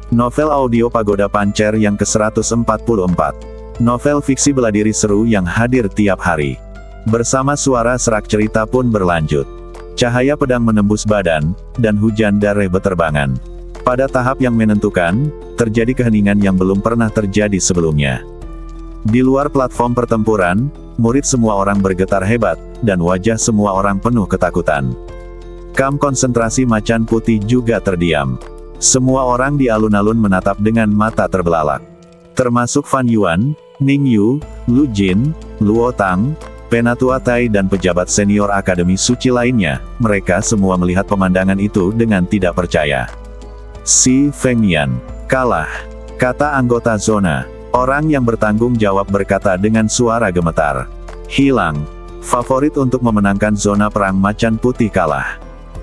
Novel audio Pagoda Pancer yang ke-144. Novel fiksi bela diri seru yang hadir tiap hari. Bersama suara serak cerita pun berlanjut. Cahaya pedang menembus badan, dan hujan darah beterbangan. Pada tahap yang menentukan, terjadi keheningan yang belum pernah terjadi sebelumnya. Di luar platform pertempuran, murid semua orang bergetar hebat, dan wajah semua orang penuh ketakutan. Kam konsentrasi macan putih juga terdiam. Semua orang di alun-alun menatap dengan mata terbelalak. Termasuk Fan Yuan, Ning Yu, Lu Jin, Luo Tang, Penatua Tai dan pejabat senior Akademi Suci lainnya. Mereka semua melihat pemandangan itu dengan tidak percaya. Si Fengmian kalah, kata anggota zona. Orang yang bertanggung jawab berkata dengan suara gemetar. Hilang. Favorit untuk memenangkan zona perang macan putih kalah.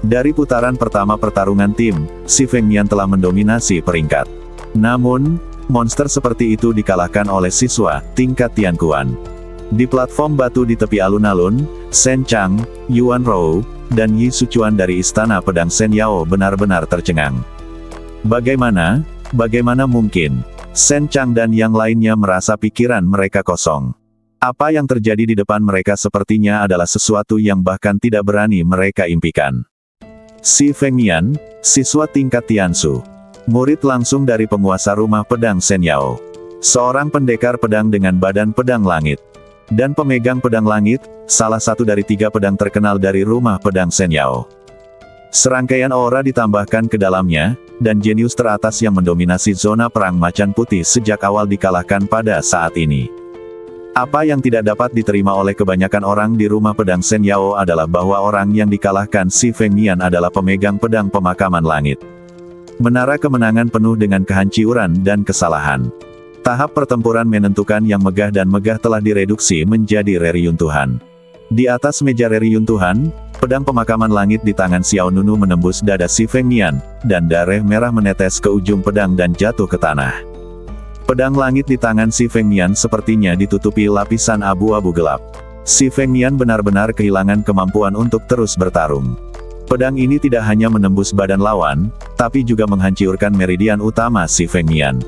Dari putaran pertama pertarungan tim, si Fengmian telah mendominasi peringkat. Namun, monster seperti itu dikalahkan oleh siswa tingkat Tianquan. Di platform batu di tepi alun-alun, Shen Chang, Yuan Rou, dan Yi Suchuan dari Istana Pedang Shen Yao benar-benar tercengang. Bagaimana mungkin? Shen Chang dan yang lainnya merasa pikiran mereka kosong. Apa yang terjadi di depan mereka sepertinya adalah sesuatu yang bahkan tidak berani mereka impikan. Si Fengmian, siswa tingkat Tiansu. Murid langsung dari penguasa rumah pedang Shen Yao. Seorang pendekar pedang dengan badan pedang langit. Dan pemegang pedang langit, salah satu dari 3 pedang terkenal dari rumah pedang Shen Yao. Serangkaian aura ditambahkan ke dalamnya, dan jenius teratas yang mendominasi zona perang macan putih sejak awal dikalahkan pada saat ini. Apa yang tidak dapat diterima oleh kebanyakan orang di rumah pedang Shen Yao adalah bahwa orang yang dikalahkan si Fengmian adalah pemegang pedang pemakaman langit. Menara kemenangan penuh dengan kehancuran dan kesalahan. Tahap pertempuran menentukan yang megah dan megah telah direduksi menjadi reruntuhan. Di atas meja reruntuhan, pedang pemakaman langit di tangan Xiao Nunu menembus dada si Fengmian, dan darah merah menetes ke ujung pedang dan jatuh ke tanah. Pedang langit di tangan si Fengmian sepertinya ditutupi lapisan abu-abu gelap. Si Fengmian benar-benar kehilangan kemampuan untuk terus bertarung. Pedang ini tidak hanya menembus badan lawan, tapi juga menghancurkan meridian utama si Fengmian.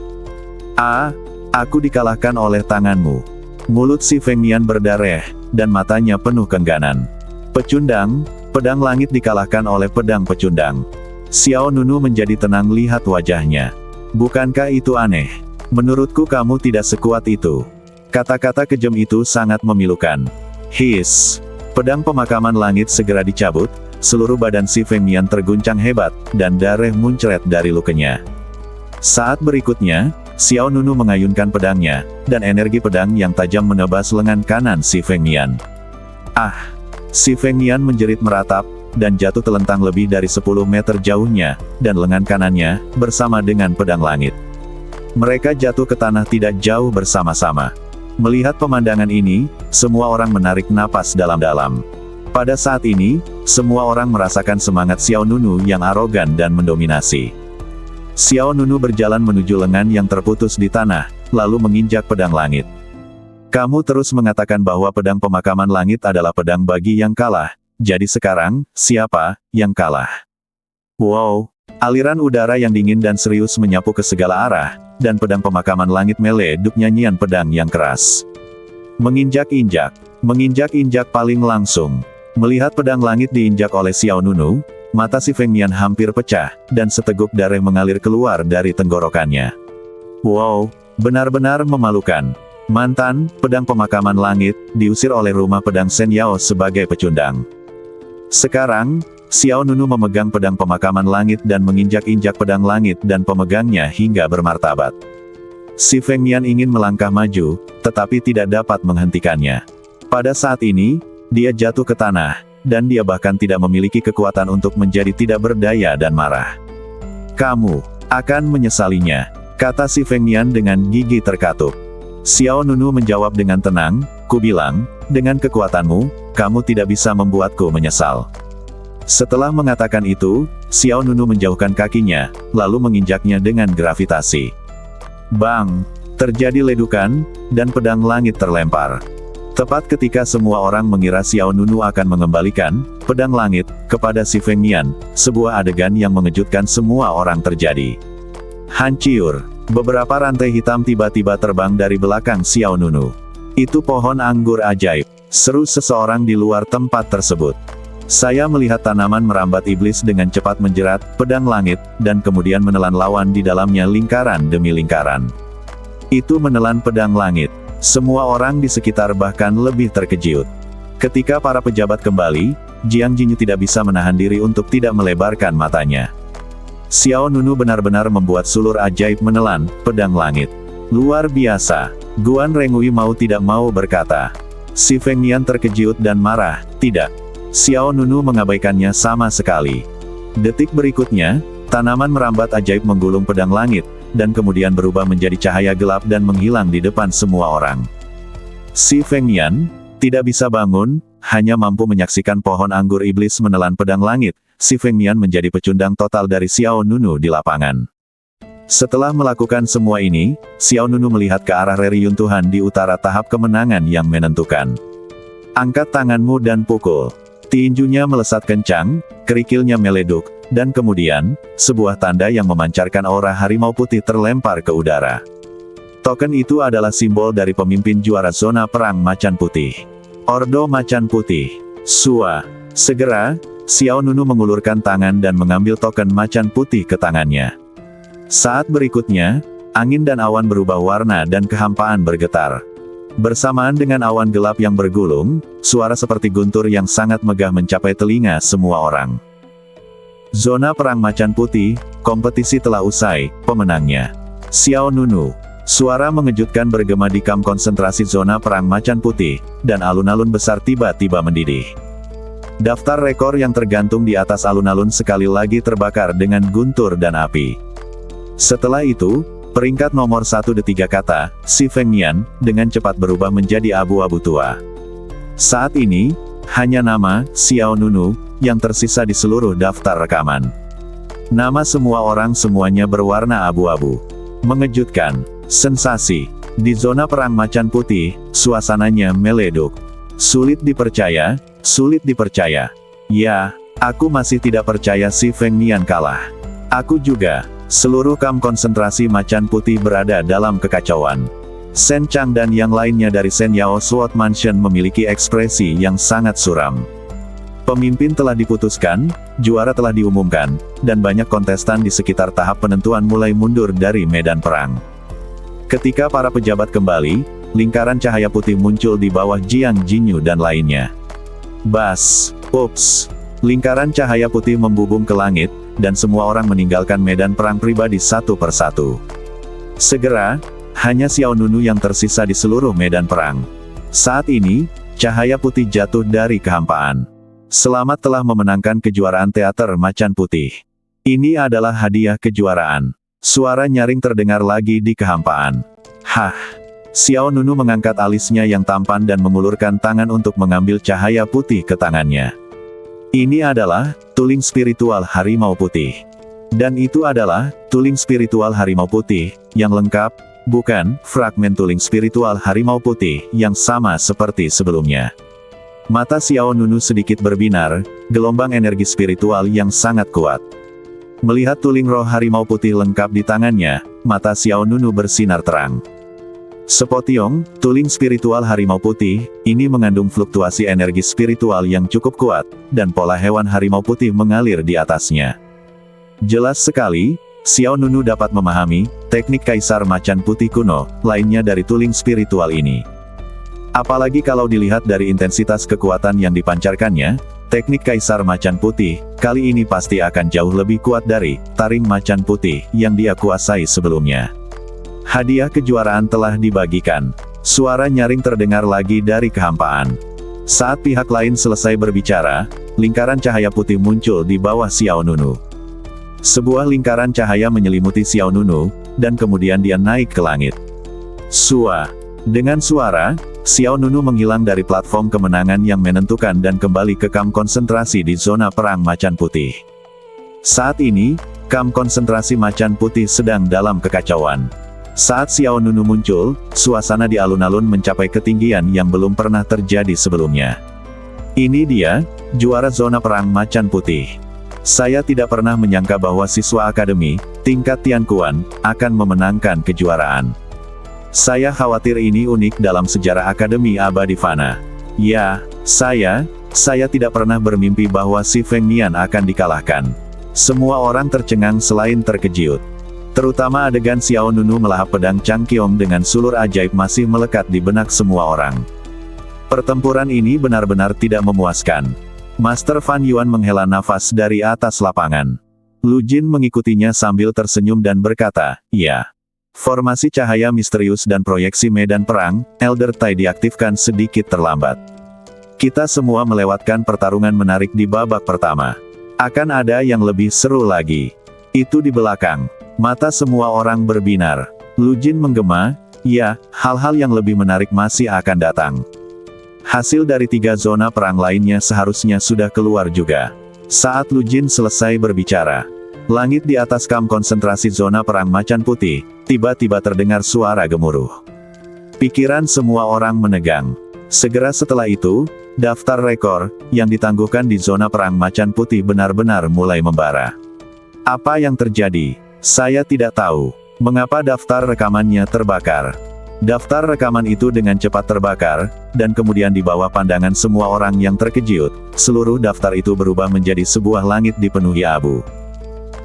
Aku dikalahkan oleh tanganmu. Mulut si Fengmian berdarah, dan matanya penuh keengganan. Pecundang, pedang langit dikalahkan oleh pedang pecundang. Xiao Nunu menjadi tenang lihat wajahnya. Bukankah itu aneh? Menurutku kamu tidak sekuat itu. Kata-kata kejam itu sangat memilukan. His. Pedang pemakaman langit segera dicabut, seluruh badan si Fengmian terguncang hebat, dan darah muncrat dari lukanya. Saat berikutnya, Xiao Nunu mengayunkan pedangnya, dan energi pedang yang tajam menebas lengan kanan si Fengmian. Si Fengmian menjerit meratap, dan jatuh telentang lebih dari 10 meter jauhnya, dan lengan kanannya, bersama dengan pedang langit. Mereka jatuh ke tanah tidak jauh bersama-sama. Melihat pemandangan ini, semua orang menarik napas dalam-dalam. Pada saat ini, semua orang merasakan semangat Xiao Nunu yang arogan dan mendominasi. Xiao Nunu berjalan menuju lengan yang terputus di tanah, lalu menginjak pedang langit. Kamu terus mengatakan bahwa pedang pemakaman langit adalah pedang bagi yang kalah, jadi sekarang, siapa yang kalah? Wow! Aliran udara yang dingin dan serius menyapu ke segala arah, dan pedang pemakaman langit meleduk nyanyian pedang yang keras. Menginjak-injak paling langsung. Melihat pedang langit diinjak oleh Xiao Nunu, mata si Fengmian hampir pecah, dan seteguk darah mengalir keluar dari tenggorokannya. Wow, benar-benar memalukan. Mantan pedang pemakaman langit diusir oleh rumah pedang Shen Yao sebagai pecundang. Sekarang, Xiao Nunu memegang pedang pemakaman langit dan menginjak-injak pedang langit dan pemegangnya hingga bermartabat. Si Fengmian ingin melangkah maju, tetapi tidak dapat menghentikannya. Pada saat ini, dia jatuh ke tanah, dan dia bahkan tidak memiliki kekuatan untuk menjadi tidak berdaya dan marah. Kamu akan menyesalinya, kata si Fengmian dengan gigi terkatup. Xiao Nunu menjawab dengan tenang, kubilang, dengan kekuatanmu, kamu tidak bisa membuatku menyesal. Setelah mengatakan itu, Xiao Nunu menjauhkan kakinya, lalu menginjaknya dengan gravitasi. Bang! Terjadi ledukan, dan pedang langit terlempar. Tepat ketika semua orang mengira Xiao Nunu akan mengembalikan pedang langit kepada si Fengmian, sebuah adegan yang mengejutkan semua orang terjadi. Hancur. Beberapa rantai hitam tiba-tiba terbang dari belakang Xiao Nunu. Itu pohon anggur ajaib, seru seseorang di luar tempat tersebut. Saya melihat tanaman merambat iblis dengan cepat menjerat pedang langit, dan kemudian menelan lawan di dalamnya lingkaran demi lingkaran. Itu menelan pedang langit. Semua orang di sekitar bahkan lebih terkejut. Ketika para pejabat kembali, Jiang Jinyu tidak bisa menahan diri untuk tidak melebarkan matanya. Xiao Nunu benar-benar membuat sulur ajaib menelan pedang langit. Luar biasa. Guan Rengui mau tidak mau berkata. Si Feng Nian terkejut dan marah, tidak. Xiao Nunu mengabaikannya sama sekali. Detik berikutnya, tanaman merambat ajaib menggulung pedang langit, dan kemudian berubah menjadi cahaya gelap dan menghilang di depan semua orang. Si Feng Nian tidak bisa bangun, hanya mampu menyaksikan pohon anggur iblis menelan pedang langit. Si Feng Nian menjadi pecundang total dari Xiao Nunu di lapangan. Setelah melakukan semua ini, Xiao Nunu melihat ke arah reruntuhan di utara tahap kemenangan yang menentukan. Angkat tanganmu dan pukul. Tinjunya melesat kencang, kerikilnya meleduk, dan kemudian, sebuah tanda yang memancarkan aura harimau putih terlempar ke udara. Token itu adalah simbol dari pemimpin juara zona perang macan putih. Ordo Macan Putih. Sua. Segera, Xiao Nunu mengulurkan tangan dan mengambil token macan putih ke tangannya. Saat berikutnya, angin dan awan berubah warna dan kehampaan bergetar. Bersamaan dengan awan gelap yang bergulung, suara seperti guntur yang sangat megah mencapai telinga semua orang. Zona perang macan putih, kompetisi telah usai, pemenangnya Xiao Nunu. Suara mengejutkan bergema di kamp konsentrasi zona perang macan putih, dan alun-alun besar tiba-tiba mendidih. Daftar rekor yang tergantung di atas alun-alun sekali lagi terbakar dengan guntur dan api. Setelah itu, peringkat nomor 1 de 3 kata, si Feng Nian, dengan cepat berubah menjadi abu-abu tua. Saat ini, hanya nama, Xiao Nunu, yang tersisa di seluruh daftar rekaman. Nama semua orang semuanya berwarna abu-abu. Mengejutkan. Sensasi. Di zona perang macan putih, suasananya meleduk. Sulit dipercaya, sulit dipercaya. Ya, aku masih tidak percaya si Feng Nian kalah. Aku juga. Seluruh kamp konsentrasi macan putih berada dalam kekacauan. Shen Chang dan yang lainnya dari Shen Yao Sword Mansion memiliki ekspresi yang sangat suram. Pemimpin telah diputuskan, juara telah diumumkan, dan banyak kontestan di sekitar tahap penentuan mulai mundur dari medan perang. Ketika para pejabat kembali, lingkaran cahaya putih muncul di bawah Jiang Jinyu dan lainnya. Bas! Ups! Lingkaran cahaya putih membubung ke langit, dan semua orang meninggalkan medan perang pribadi satu persatu. Segera, hanya Xiao Nunu yang tersisa di seluruh medan perang. Saat ini, cahaya putih jatuh dari kehampaan. Selamat telah memenangkan kejuaraan teater macan putih. Ini adalah hadiah kejuaraan. Suara nyaring terdengar lagi di kehampaan. Hah! Xiao Nunu mengangkat alisnya yang tampan dan mengulurkan tangan untuk mengambil cahaya putih ke tangannya. Ini adalah tuling spiritual harimau putih. Dan itu adalah tuling spiritual harimau putih yang lengkap, bukan fragmen tuling spiritual harimau putih yang sama seperti sebelumnya. Mata Xiao Nunu sedikit berbinar, gelombang energi spiritual yang sangat kuat. Melihat tuling roh harimau putih lengkap di tangannya, mata Xiao Nunu bersinar terang. Sepotiong, tuling spiritual harimau putih, ini mengandung fluktuasi energi spiritual yang cukup kuat, dan pola hewan harimau putih mengalir di atasnya. Jelas sekali, Xiao Nunu dapat memahami, teknik kaisar macan putih kuno, lainnya dari tuling spiritual ini. Apalagi kalau dilihat dari intensitas kekuatan yang dipancarkannya, teknik kaisar macan putih, kali ini pasti akan jauh lebih kuat dari taring macan putih, yang dia kuasai sebelumnya. Hadiah kejuaraan telah dibagikan. Suara nyaring terdengar lagi dari kehampaan. Saat pihak lain selesai berbicara, lingkaran cahaya putih muncul di bawah Xiao Nunu. Sebuah lingkaran cahaya menyelimuti Xiao Nunu, dan kemudian dia naik ke langit. Sua. Dengan suara, Xiao Nunu menghilang dari platform kemenangan yang menentukan dan kembali ke kamp konsentrasi di zona perang macan putih. Saat ini, kamp konsentrasi macan putih sedang dalam kekacauan. Saat Xiao Nunu muncul, suasana di alun-alun mencapai ketinggian yang belum pernah terjadi sebelumnya. Ini dia, juara zona perang macan putih. Saya tidak pernah menyangka bahwa siswa akademi, tingkat Tianquan, akan memenangkan kejuaraan. Saya khawatir ini unik dalam sejarah Akademi Abadi Fana. Ya, saya tidak pernah bermimpi bahwa si Feng Nian akan dikalahkan. Semua orang tercengang selain terkejut. Terutama adegan Xiao Nunu melahap pedang Chang Qiong dengan sulur ajaib masih melekat di benak semua orang. Pertempuran ini benar-benar tidak memuaskan. Master Fan Yuan menghela nafas dari atas lapangan. Lu Jin mengikutinya sambil tersenyum dan berkata, "Ya." Formasi cahaya misterius dan proyeksi medan perang, Elder Tai diaktifkan sedikit terlambat. Kita semua melewatkan pertarungan menarik di babak pertama. Akan ada yang lebih seru lagi. Itu di belakang. Mata semua orang berbinar. Lu Jin menggema, "Ya, hal-hal yang lebih menarik masih akan datang." Hasil dari 3 zona perang lainnya seharusnya sudah keluar juga. Saat Lu Jin selesai berbicara, langit di atas kamp konsentrasi zona perang macan putih, tiba-tiba terdengar suara gemuruh. Pikiran semua orang menegang. Segera setelah itu, daftar rekor, yang ditangguhkan di zona perang macan putih benar-benar mulai membara. Apa yang terjadi? Saya tidak tahu. Mengapa daftar rekamannya terbakar? Daftar rekaman itu dengan cepat terbakar, dan kemudian di bawah pandangan semua orang yang terkejut, seluruh daftar itu berubah menjadi sebuah langit dipenuhi abu.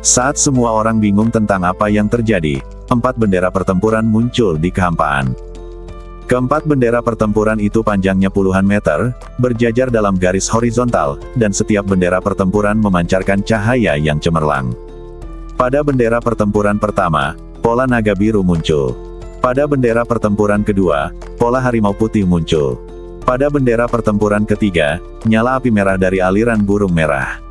Saat semua orang bingung tentang apa yang terjadi, 4 bendera pertempuran muncul di kehampaan. Keempat bendera pertempuran itu panjangnya puluhan meter, berjajar dalam garis horizontal, dan setiap bendera pertempuran memancarkan cahaya yang cemerlang. Pada bendera pertempuran pertama, pola naga biru muncul. Pada bendera pertempuran kedua, pola harimau putih muncul. Pada bendera pertempuran ketiga, nyala api merah dari aliran burung merah.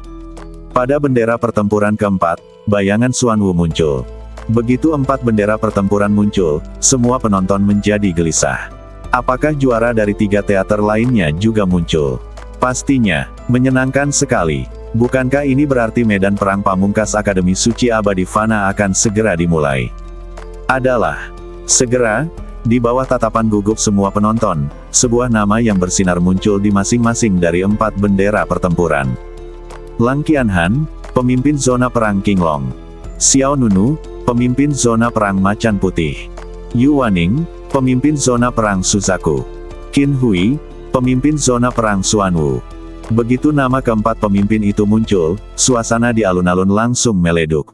Pada bendera pertempuran keempat, bayangan Xuanwu muncul. Begitu 4 bendera pertempuran muncul, semua penonton menjadi gelisah. Apakah juara dari 3 teater lainnya juga muncul? Pastinya, menyenangkan sekali. Bukankah ini berarti medan perang pamungkas Akademi Suci Abadi Fana akan segera dimulai? Segera, di bawah tatapan gugup semua penonton, sebuah nama yang bersinar muncul di masing-masing dari 4 bendera pertempuran. Lang Qianhan, pemimpin zona perang Qinglong. Xiao Nunu, pemimpin zona perang macan putih. Yu Waning, pemimpin zona perang Suzaku. Qin Hui, pemimpin zona perang Xuanwu. Begitu nama keempat pemimpin itu muncul, suasana di alun-alun langsung meleduk.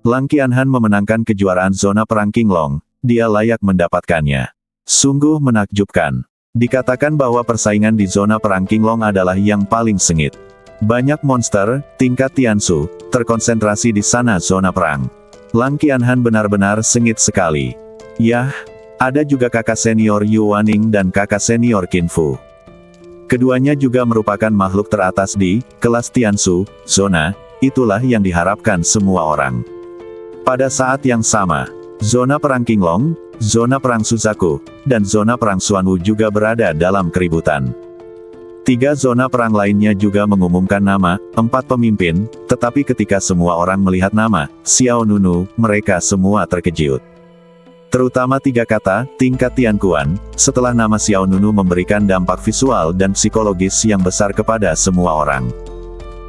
Lang Qianhan memenangkan kejuaraan zona perang Qinglong, dia layak mendapatkannya. Sungguh menakjubkan. Dikatakan bahwa persaingan di zona perang Qinglong adalah yang paling sengit. Banyak monster, tingkat Tiansu, terkonsentrasi di sana zona perang. Lang Qianhan benar-benar sengit sekali. Yah, ada juga kakak senior Yu Waning dan kakak senior Qin Fu. Keduanya juga merupakan makhluk teratas di kelas Tiansu, zona, itulah yang diharapkan semua orang. Pada saat yang sama, zona perang Qinglong, zona perang Suzaku, dan zona perang Xuanwu juga berada dalam keributan. 3 zona perang lainnya juga mengumumkan nama 4 pemimpin, tetapi ketika semua orang melihat nama Xiao Nunu, mereka semua terkejut. Terutama 3 kata, tingkat Tianquan, setelah nama Xiao Nunu memberikan dampak visual dan psikologis yang besar kepada semua orang.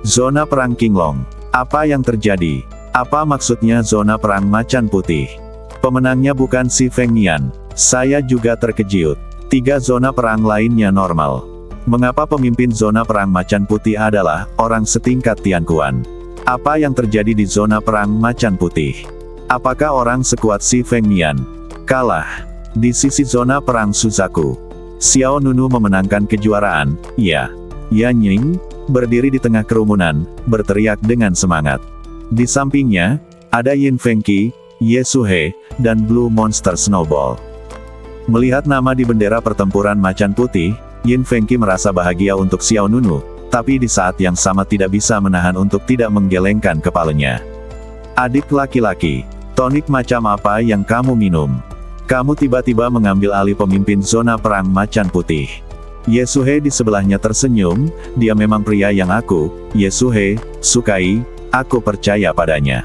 Zona perang Qinglong. Apa yang terjadi? Apa maksudnya zona perang macan putih? Pemenangnya bukan si Feng Nian. Saya juga terkejut. 3 zona perang lainnya normal. Mengapa pemimpin zona perang macan putih adalah orang setingkat Tianquan? Apa yang terjadi di zona perang macan putih? Apakah orang sekuat si Feng Nian kalah? Di sisi zona perang Suzaku, Xiao Nunu memenangkan kejuaraan, ya. Yan Ying, berdiri di tengah kerumunan, berteriak dengan semangat. Di sampingnya, ada Yin Fengqi, Ye Suhe, dan Blue Monster Snowball. Melihat nama di bendera pertempuran macan putih, Yin Fengqi merasa bahagia untuk Xiao Nunu, tapi di saat yang sama tidak bisa menahan untuk tidak menggelengkan kepalanya. Adik laki-laki, tonik macam apa yang kamu minum? Kamu tiba-tiba mengambil alih pemimpin zona perang macan putih. Ye Suhe di sebelahnya tersenyum, dia memang pria yang aku, Ye Suhe, sukai, aku percaya padanya.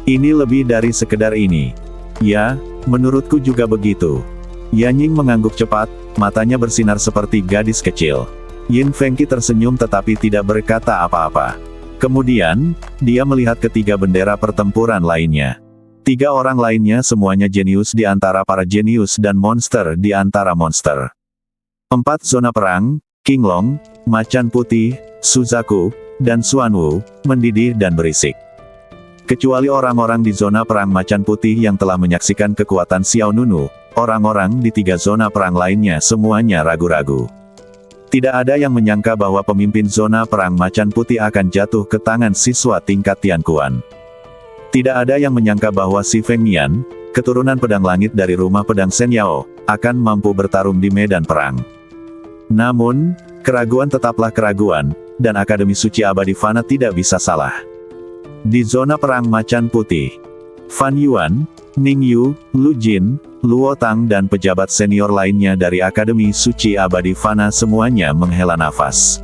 Ini lebih dari sekedar ini. Ya, menurutku juga begitu. Yan Ying mengangguk cepat, matanya bersinar seperti gadis kecil. Yin Fengqi tersenyum tetapi tidak berkata apa-apa. Kemudian, dia melihat ketiga bendera pertempuran lainnya. 3 orang lainnya semuanya jenius di antara para jenius dan monster di antara monster. 4 zona perang, Qinglong, Macan Putih, Suzaku, dan Xuanwu, mendidih dan berisik. Kecuali orang-orang di zona perang Macan Putih yang telah menyaksikan kekuatan Xiao Nunu, orang-orang di 3 zona perang lainnya semuanya ragu-ragu. Tidak ada yang menyangka bahwa pemimpin zona perang Macan Putih akan jatuh ke tangan siswa tingkat Tian Quan. Tidak ada yang menyangka bahwa si Feng Mian, keturunan pedang langit dari rumah pedang Shen Yao, akan mampu bertarung di medan perang. Namun, keraguan tetaplah keraguan, dan Akademi Suci Abadi Fana tidak bisa salah. Di zona perang Macan Putih, Fan Yuan, Ning Yu, Lu Jin, Luo Tang dan pejabat senior lainnya dari Akademi Suci Abadi Fana semuanya menghela nafas.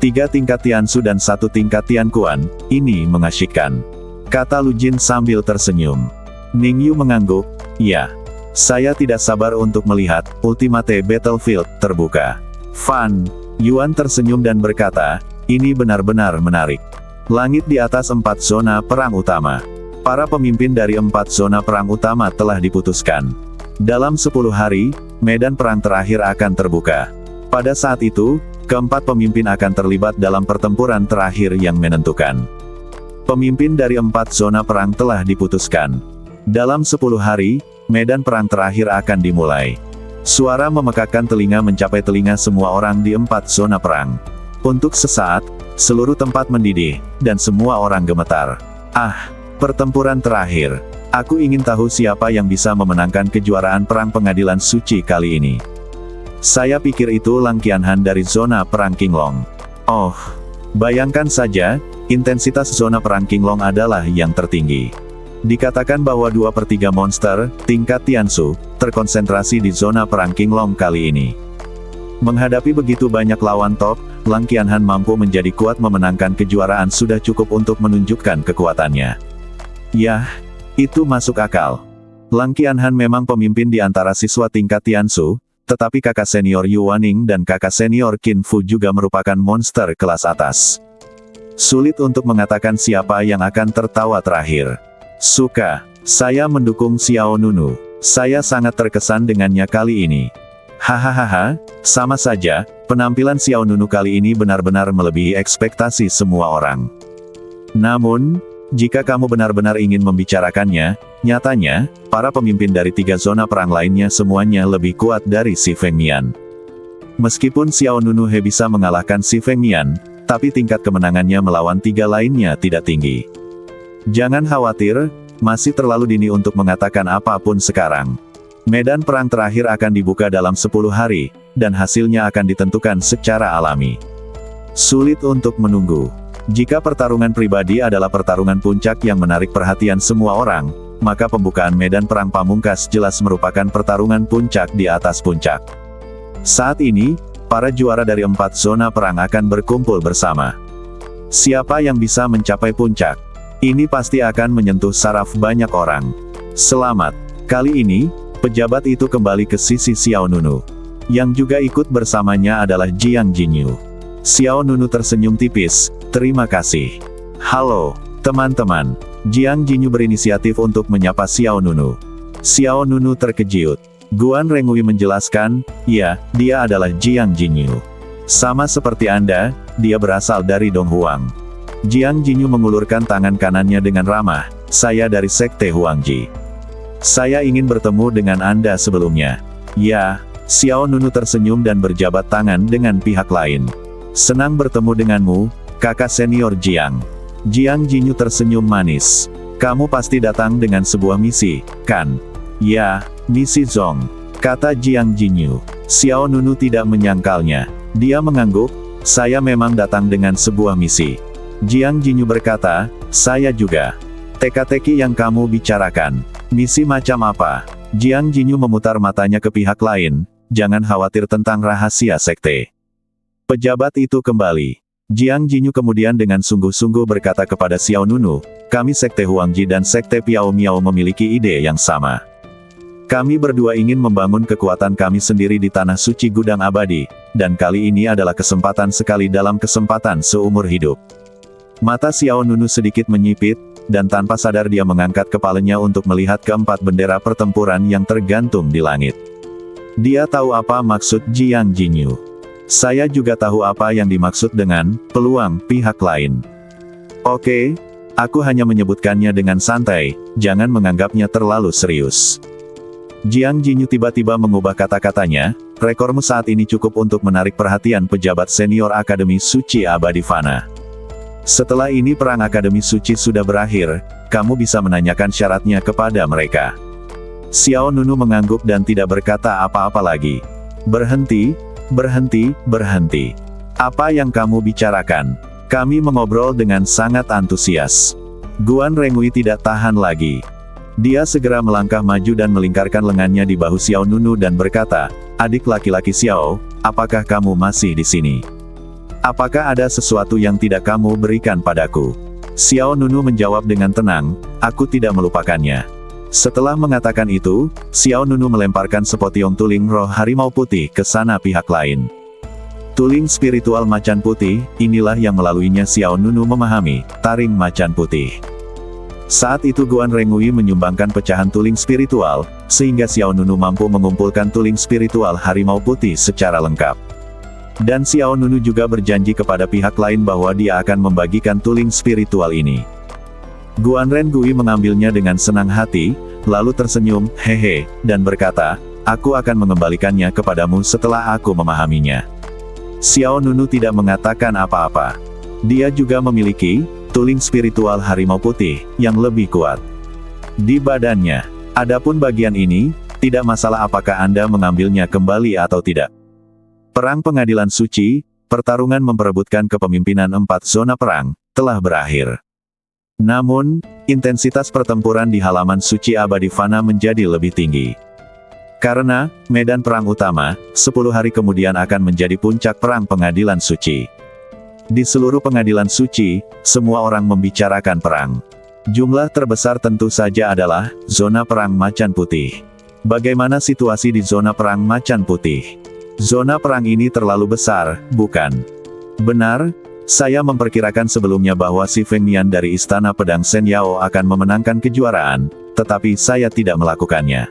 3 tingkat Tiansu dan 1 tingkat Tian Quan, ini mengasyikkan, kata Lu Jin sambil tersenyum. Ning Yu mengangguk, ya. Saya tidak sabar untuk melihat Ultimate Battlefield terbuka. Fan Yuan tersenyum dan berkata, ini benar-benar menarik. Langit di atas 4 zona perang utama. Para pemimpin dari 4 zona perang utama telah diputuskan. Dalam 10 hari, medan perang terakhir akan terbuka. Pada saat itu, keempat pemimpin akan terlibat dalam pertempuran terakhir yang menentukan. Pemimpin dari 4 zona perang telah diputuskan. Dalam 10 hari, medan perang terakhir akan dimulai. Suara memekakkan telinga mencapai telinga semua orang di 4 zona perang. Untuk sesaat, seluruh tempat mendidih, dan semua orang gemetar. Ah, pertempuran terakhir. Aku ingin tahu siapa yang bisa memenangkan kejuaraan perang pengadilan suci kali ini. Saya pikir itu Lang Qianhan dari zona perang Qinglong. Oh, bayangkan saja, intensitas zona perang Qinglong adalah yang tertinggi. Dikatakan bahwa 2/3 monster, tingkat Tiansu, terkonsentrasi di zona perang Qinglong kali ini. Menghadapi begitu banyak lawan top, Lang Qianhan mampu menjadi kuat memenangkan kejuaraan sudah cukup untuk menunjukkan kekuatannya. Yah, itu masuk akal. Lang Qianhan memang pemimpin di antara siswa tingkat Tiansu, tetapi kakak senior Yu Waning dan kakak senior Qin Fu juga merupakan monster kelas atas. Sulit untuk mengatakan siapa yang akan tertawa terakhir. Suka, saya mendukung Xiao Nunu. Saya sangat terkesan dengannya kali ini. Hahaha, sama saja, penampilan Xiao Nunu kali ini benar-benar melebihi ekspektasi semua orang. Namun, jika kamu benar-benar ingin membicarakannya, nyatanya, para pemimpin dari 3 zona perang lainnya semuanya lebih kuat dari si Feng Mian. Meskipun Xiao Nunu bisa mengalahkan si Feng Mian, tapi tingkat kemenangannya melawan 3 lainnya tidak tinggi. Jangan khawatir, masih terlalu dini untuk mengatakan apapun sekarang. Medan perang terakhir akan dibuka dalam 10 hari, dan hasilnya akan ditentukan secara alami. Sulit untuk menunggu. Jika pertarungan pribadi adalah pertarungan puncak yang menarik perhatian semua orang, maka pembukaan medan perang pamungkas jelas merupakan pertarungan puncak di atas puncak. Saat ini, para juara dari 4 zona perang akan berkumpul bersama. Siapa yang bisa mencapai puncak? Ini pasti akan menyentuh saraf banyak orang. Selamat. Kali ini, pejabat itu kembali ke sisi Xiao Nunu. Yang juga ikut bersamanya adalah Jiang Jinyu. Xiao Nunu tersenyum tipis, terima kasih. Halo, teman-teman. Jiang Jinyu berinisiatif untuk menyapa Xiao Nunu. Xiao Nunu terkejut. Guan Rengui menjelaskan, ya, dia adalah Jiang Jinyu. Sama seperti Anda, dia berasal dari Donghuang. Jiang Jinyu mengulurkan tangan kanannya dengan ramah, saya dari Sekte Huangji. Saya ingin bertemu dengan Anda sebelumnya. Ya, Xiao Nunu tersenyum dan berjabat tangan dengan pihak lain. Senang bertemu denganmu, kakak senior Jiang. Jiang Jinyu tersenyum manis. Kamu pasti datang dengan sebuah misi, kan? Ya, misi Zong, kata Jiang Jinyu. Xiao Nunu tidak menyangkalnya. Dia mengangguk, saya memang datang dengan sebuah misi. Jiang Jinyu berkata, saya juga. Teka-teki yang kamu bicarakan. Misi macam apa? Jiang Jinyu memutar matanya ke pihak lain, jangan khawatir tentang rahasia sekte. Pejabat itu kembali. Jiang Jinyu kemudian dengan sungguh-sungguh berkata kepada Xiao Nunu, kami Sekte Huangji dan Sekte Piao Miao memiliki ide yang sama. Kami berdua ingin membangun kekuatan kami sendiri di Tanah Suci Gudang Abadi, dan kali ini adalah kesempatan sekali dalam kesempatan seumur hidup. Mata Xiao Nunu sedikit menyipit, dan tanpa sadar dia mengangkat kepalanya untuk melihat keempat bendera pertempuran yang tergantung di langit. Dia tahu apa maksud Jiang Jinyu. Saya juga tahu apa yang dimaksud dengan peluang pihak lain. Oke, aku hanya menyebutkannya dengan santai, jangan menganggapnya terlalu serius. Jiang Jinyu tiba-tiba mengubah kata-katanya, rekormu saat ini cukup untuk menarik perhatian pejabat senior Akademi Suci Abadi Fana. Setelah ini perang Akademi Suci sudah berakhir, kamu bisa menanyakan syaratnya kepada mereka. Xiao Nunu mengangguk dan tidak berkata apa-apa lagi. Berhenti, berhenti, berhenti. Apa yang kamu bicarakan? Kami mengobrol dengan sangat antusias. Guan Rengui tidak tahan lagi. Dia segera melangkah maju dan melingkarkan lengannya di bahu Xiao Nunu dan berkata, adik laki-laki Xiao, apakah kamu masih di sini? Apakah ada sesuatu yang tidak kamu berikan padaku? Xiao Nunu menjawab dengan tenang, aku tidak melupakannya. Setelah mengatakan itu, Xiao Nunu melemparkan sepotiong tuling roh harimau putih ke sana pihak lain. Tuling spiritual macan putih, inilah yang melaluinya Xiao Nunu memahami, taring macan putih. Saat itu Guan Rengui menyumbangkan pecahan tuling spiritual, sehingga Xiao Nunu mampu mengumpulkan tuling spiritual harimau putih secara lengkap. Dan Xiao Nunu juga berjanji kepada pihak lain bahwa dia akan membagikan tuling spiritual ini. Guan Rengui mengambilnya dengan senang hati, lalu tersenyum, hehe, dan berkata, aku akan mengembalikannya kepadamu setelah aku memahaminya. Xiao Nunu tidak mengatakan apa-apa. Dia juga memiliki tuling spiritual harimau putih yang lebih kuat di badannya. Adapun bagian ini, tidak masalah apakah Anda mengambilnya kembali atau tidak. Perang Pengadilan Suci, pertarungan memperebutkan kepemimpinan 4 zona perang, telah berakhir. Namun, intensitas pertempuran di halaman suci abadi Fana menjadi lebih tinggi. Karena, medan perang utama, 10 hari kemudian akan menjadi puncak perang Pengadilan Suci. Di seluruh Pengadilan Suci, semua orang membicarakan perang. Jumlah terbesar tentu saja adalah, zona perang macan putih. Bagaimana situasi di zona perang macan putih? Zona perang ini terlalu besar, bukan? Benar, saya memperkirakan sebelumnya bahwa si Feng Nian dari Istana Pedang Sen Yao akan memenangkan kejuaraan, tetapi saya tidak melakukannya.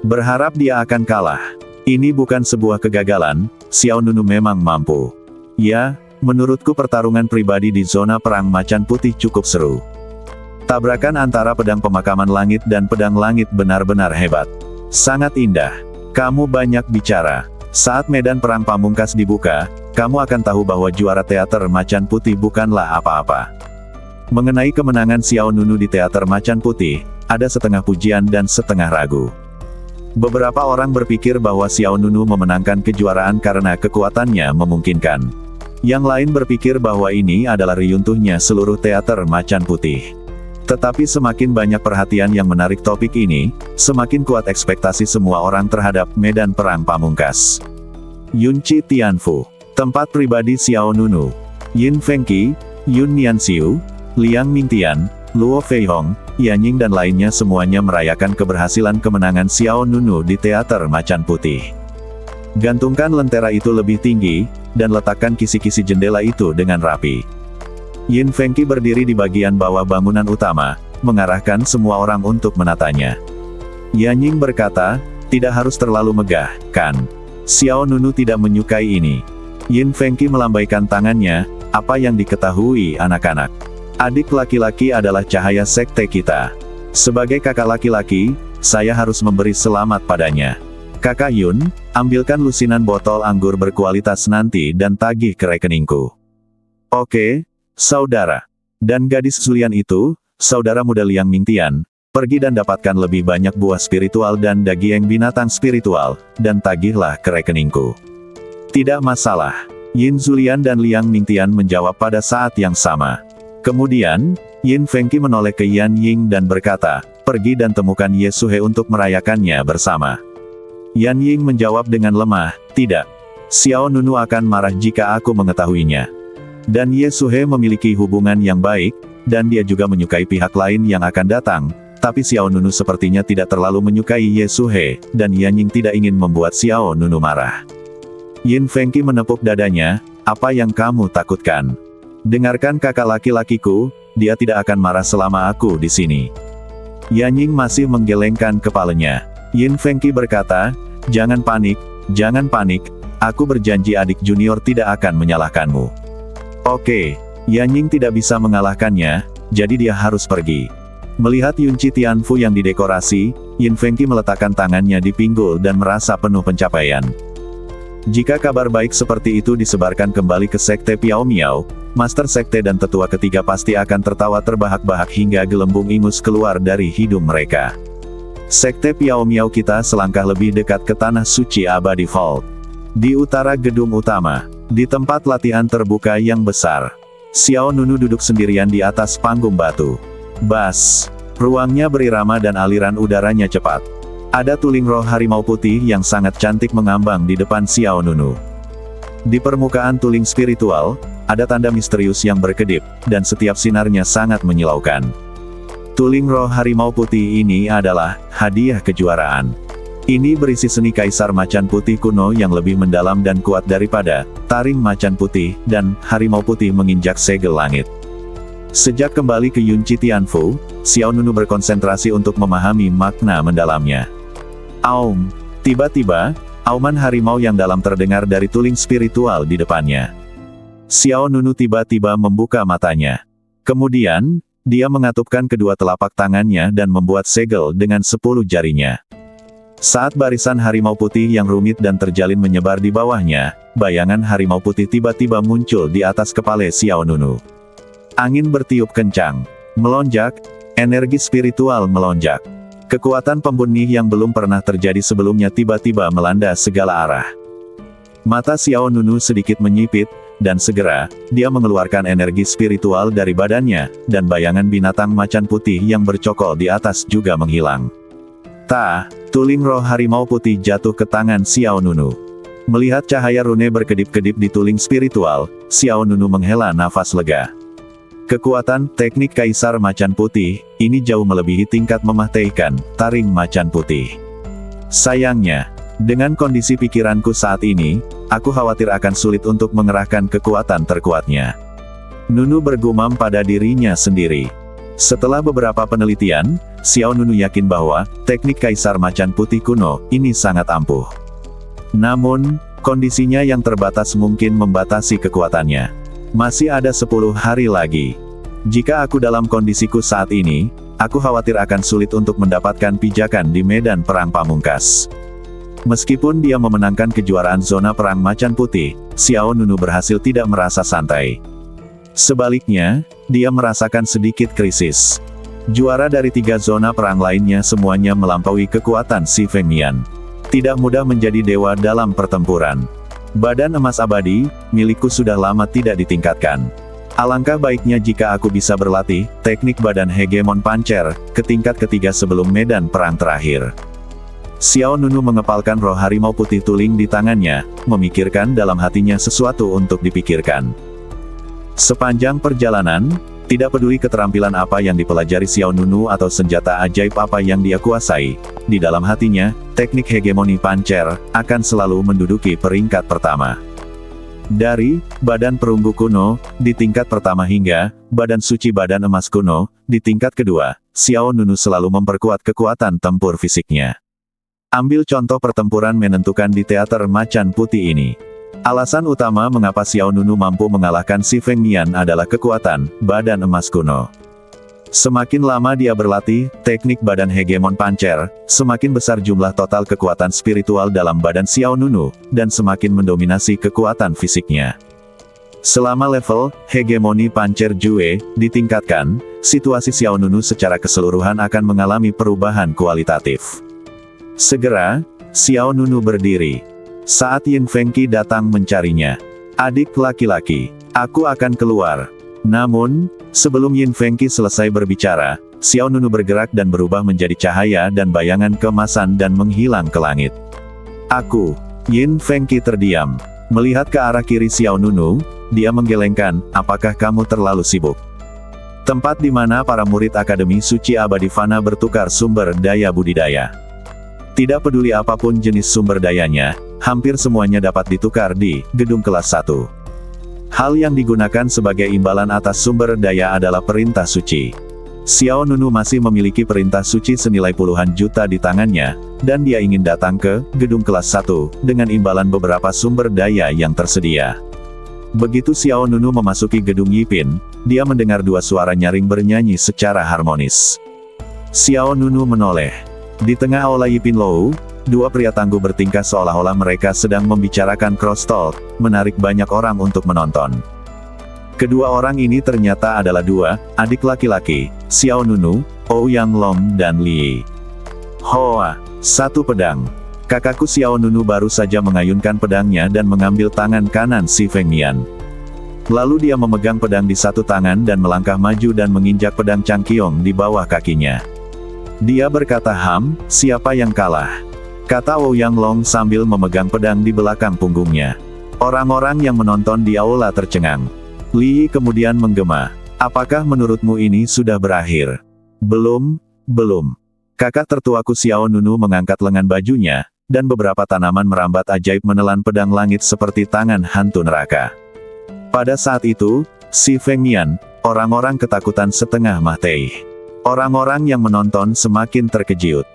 Berharap dia akan kalah. Ini bukan sebuah kegagalan, Xiao Nunu memang mampu. Ya, menurutku pertarungan pribadi di zona perang macan putih cukup seru. Tabrakan antara pedang pemakaman langit dan pedang langit benar-benar hebat. Sangat indah. Kamu banyak bicara. Saat medan perang pamungkas dibuka, kamu akan tahu bahwa juara teater macan putih bukanlah apa-apa. Mengenai kemenangan Xiao Nunu di teater macan putih, ada setengah pujian dan setengah ragu. Beberapa orang berpikir bahwa Xiao Nunu memenangkan kejuaraan karena kekuatannya memungkinkan. Yang lain berpikir bahwa ini adalah reruntuhnya seluruh teater macan putih. Tetapi semakin banyak perhatian yang menarik topik ini, semakin kuat ekspektasi semua orang terhadap medan perang pamungkas. Yunqi Tianfu, tempat pribadi Xiao Nunu. Yin Fengqi, Yun Nianxiu, Liang Mingtian, Luo Feihong, Yanying dan lainnya semuanya merayakan keberhasilan kemenangan Xiao Nunu di teater macan putih. Gantungkan lentera itu lebih tinggi, dan letakkan kisi-kisi jendela itu dengan rapi. Yin Fengqi berdiri di bagian bawah bangunan utama, mengarahkan semua orang untuk menatanya. Yanying berkata, tidak harus terlalu megah, kan? Xiao Nunu tidak menyukai ini. Yin Fengqi melambaikan tangannya, apa yang diketahui anak-anak? Adik laki-laki adalah cahaya sekte kita. Sebagai kakak laki-laki, saya harus memberi selamat padanya. Kakak Yun, ambilkan lusinan botol anggur berkualitas nanti dan tagih ke rekeningku. Oke, saudara. Dan gadis Zulian itu, saudara muda Liang Mingtian, pergi dan dapatkan lebih banyak buah spiritual dan daging binatang spiritual, dan tagihlah ke rekeningku. Tidak masalah. Yin Zulian dan Liang Mingtian menjawab pada saat yang sama. Kemudian, Yin Fengqi menoleh ke Yan Ying dan berkata, pergi dan temukan Ye Suhe untuk merayakannya bersama. Yan Ying menjawab dengan lemah, tidak. Xiao Nunu akan marah jika aku mengetahuinya. Dan Ye Suhe memiliki hubungan yang baik, dan dia juga menyukai pihak lain yang akan datang, tapi Xiao Nunu sepertinya tidak terlalu menyukai Ye Suhe, dan Yan Ying tidak ingin membuat Xiao Nunu marah. Yin Fengqi menepuk dadanya, apa yang kamu takutkan? Dengarkan kakak laki-lakiku, dia tidak akan marah selama aku di sini. Yanying masih menggelengkan kepalanya. Yin Fengqi berkata, jangan panik, aku berjanji adik junior tidak akan menyalahkanmu. Oke, Yanying tidak bisa mengalahkannya, jadi dia harus pergi. Melihat Yunci Tianfu yang didekorasi, Yin Fengqi meletakkan tangannya di pinggul dan merasa penuh pencapaian. Jika kabar baik seperti itu disebarkan kembali ke Sekte Piao Miao, Master Sekte dan Tetua ketiga pasti akan tertawa terbahak-bahak hingga gelembung ingus keluar dari hidung mereka. Sekte Piao Miao kita selangkah lebih dekat ke Tanah Suci Abadi Vault. Di utara gedung utama, di tempat latihan terbuka yang besar, Xiao Nunu duduk sendirian di atas panggung batu. Bas, ruangnya berirama dan aliran udaranya cepat. Ada tuling roh harimau putih yang sangat cantik mengambang di depan Xiao Nunu. Di permukaan tuling spiritual, ada tanda misterius yang berkedip, dan setiap sinarnya sangat menyilaukan. Tuling roh harimau putih ini adalah hadiah kejuaraan. Ini berisi seni kaisar macan putih kuno yang lebih mendalam dan kuat daripada taring macan putih, dan harimau putih menginjak segel langit. Sejak kembali ke Yunci Tianfu, Xiao Nunu berkonsentrasi untuk memahami makna mendalamnya. Aum. Tiba-tiba, auman harimau yang dalam terdengar dari tuling spiritual di depannya. Xiao Nunu tiba-tiba membuka matanya. Kemudian, dia mengatupkan kedua telapak tangannya dan membuat segel dengan 10 jarinya. Saat barisan harimau putih yang rumit dan terjalin menyebar di bawahnya, bayangan harimau putih tiba-tiba muncul di atas kepala Xiao Nunu. Angin bertiup kencang. Melonjak, energi spiritual melonjak. Kekuatan pembunuh yang belum pernah terjadi sebelumnya tiba-tiba melanda segala arah. Mata Xiao Nunu sedikit menyipit, dan segera, dia mengeluarkan energi spiritual dari badannya, dan bayangan binatang macan putih yang bercokol di atas juga menghilang. Tuling roh harimau putih jatuh ke tangan Xiao Nunu. Melihat cahaya rune berkedip-kedip di tuling spiritual, Xiao Nunu menghela nafas lega. Kekuatan teknik kaisar macan putih ini jauh melebihi tingkat memahtekkan taring macan putih. Sayangnya, dengan kondisi pikiranku saat ini, aku khawatir akan sulit untuk mengerahkan kekuatan terkuatnya. Nunu bergumam pada dirinya sendiri. Setelah beberapa penelitian, Xiao Nunu yakin bahwa teknik kaisar macan putih kuno ini sangat ampuh. Namun, kondisinya yang terbatas mungkin membatasi kekuatannya. Masih ada 10 hari lagi. Jika aku dalam kondisiku saat ini, aku khawatir akan sulit untuk mendapatkan pijakan di medan perang pamungkas. Meskipun dia memenangkan kejuaraan zona perang macan putih, Xiao Nunu berhasil tidak merasa santai. Sebaliknya, dia merasakan sedikit krisis. Juara dari 3 zona perang lainnya semuanya melampaui kekuatan Si Fengmian. Tidak mudah menjadi dewa dalam pertempuran. Badan emas abadi, milikku sudah lama tidak ditingkatkan. Alangkah baiknya jika aku bisa berlatih teknik badan hegemon pancer ke tingkat ketiga sebelum medan perang terakhir. Xiao Nunu mengepalkan roh harimau putih tuling di tangannya, memikirkan dalam hatinya sesuatu untuk dipikirkan. Sepanjang perjalanan, tidak peduli keterampilan apa yang dipelajari Xiao Nunu atau senjata ajaib apa yang dia kuasai, di dalam hatinya, teknik hegemoni pancer akan selalu menduduki peringkat pertama. Dari badan perunggu kuno di tingkat pertama hingga badan suci badan emas kuno di tingkat kedua, Xiao Nunu selalu memperkuat kekuatan tempur fisiknya. Ambil contoh pertempuran menentukan di teater macan putih ini. Alasan utama mengapa Xiao Nunu mampu mengalahkan Si Fengmian adalah kekuatan badan emas kuno. Semakin lama dia berlatih teknik badan hegemon pancer, semakin besar jumlah total kekuatan spiritual dalam badan Xiao Nunu, dan semakin mendominasi kekuatan fisiknya. Selama level hegemoni pancer Jue ditingkatkan, situasi Xiao Nunu secara keseluruhan akan mengalami perubahan kualitatif. Segera, Xiao Nunu berdiri. Saat Yin Fengqi datang mencarinya. Adik laki-laki, aku akan keluar. Namun, sebelum Yin Fengqi selesai berbicara, Xiao Nunu bergerak dan berubah menjadi cahaya dan bayangan keemasan dan menghilang ke langit. Yin Fengqi terdiam. Melihat ke arah kiri Xiao Nunu, dia menggelengkan, apakah kamu terlalu sibuk? Tempat di mana para murid Akademi Suci Abadi Fana bertukar sumber daya budidaya. Tidak peduli apapun jenis sumber dayanya, hampir semuanya dapat ditukar di gedung kelas 1. Hal yang digunakan sebagai imbalan atas sumber daya adalah perintah suci. Xiao Nunu masih memiliki perintah suci senilai puluhan juta di tangannya, dan dia ingin datang ke gedung kelas 1 dengan imbalan beberapa sumber daya yang tersedia. Begitu Xiao Nunu memasuki gedung Yipin, dia mendengar dua suara nyaring bernyanyi secara harmonis. Xiao Nunu menoleh. Di tengah aula Yipin Lou, dua pria tangguh bertingkah seolah-olah mereka sedang membicarakan cross talk, menarik banyak orang untuk menonton. Kedua orang ini ternyata adalah dua adik laki-laki, Xiao Nunu, Ouyang Long dan Li. Hoa, satu pedang. Kakakku Xiao Nunu baru saja mengayunkan pedangnya dan mengambil tangan kanan si Feng Nian. Lalu dia memegang pedang di satu tangan dan melangkah maju dan menginjak pedang Changqiong di bawah kakinya. Dia berkata, siapa yang kalah? Kata Ouyang Long sambil memegang pedang di belakang punggungnya. Orang-orang yang menonton di aula tercengang. Li kemudian menggema. Apakah menurutmu ini sudah berakhir? Belum. Kakak tertuaku Xiao Nunu mengangkat lengan bajunya, dan beberapa tanaman merambat ajaib menelan pedang langit seperti tangan hantu neraka. Pada saat itu, si Feng Nian, orang-orang ketakutan setengah mati. Orang-orang yang menonton semakin terkejut.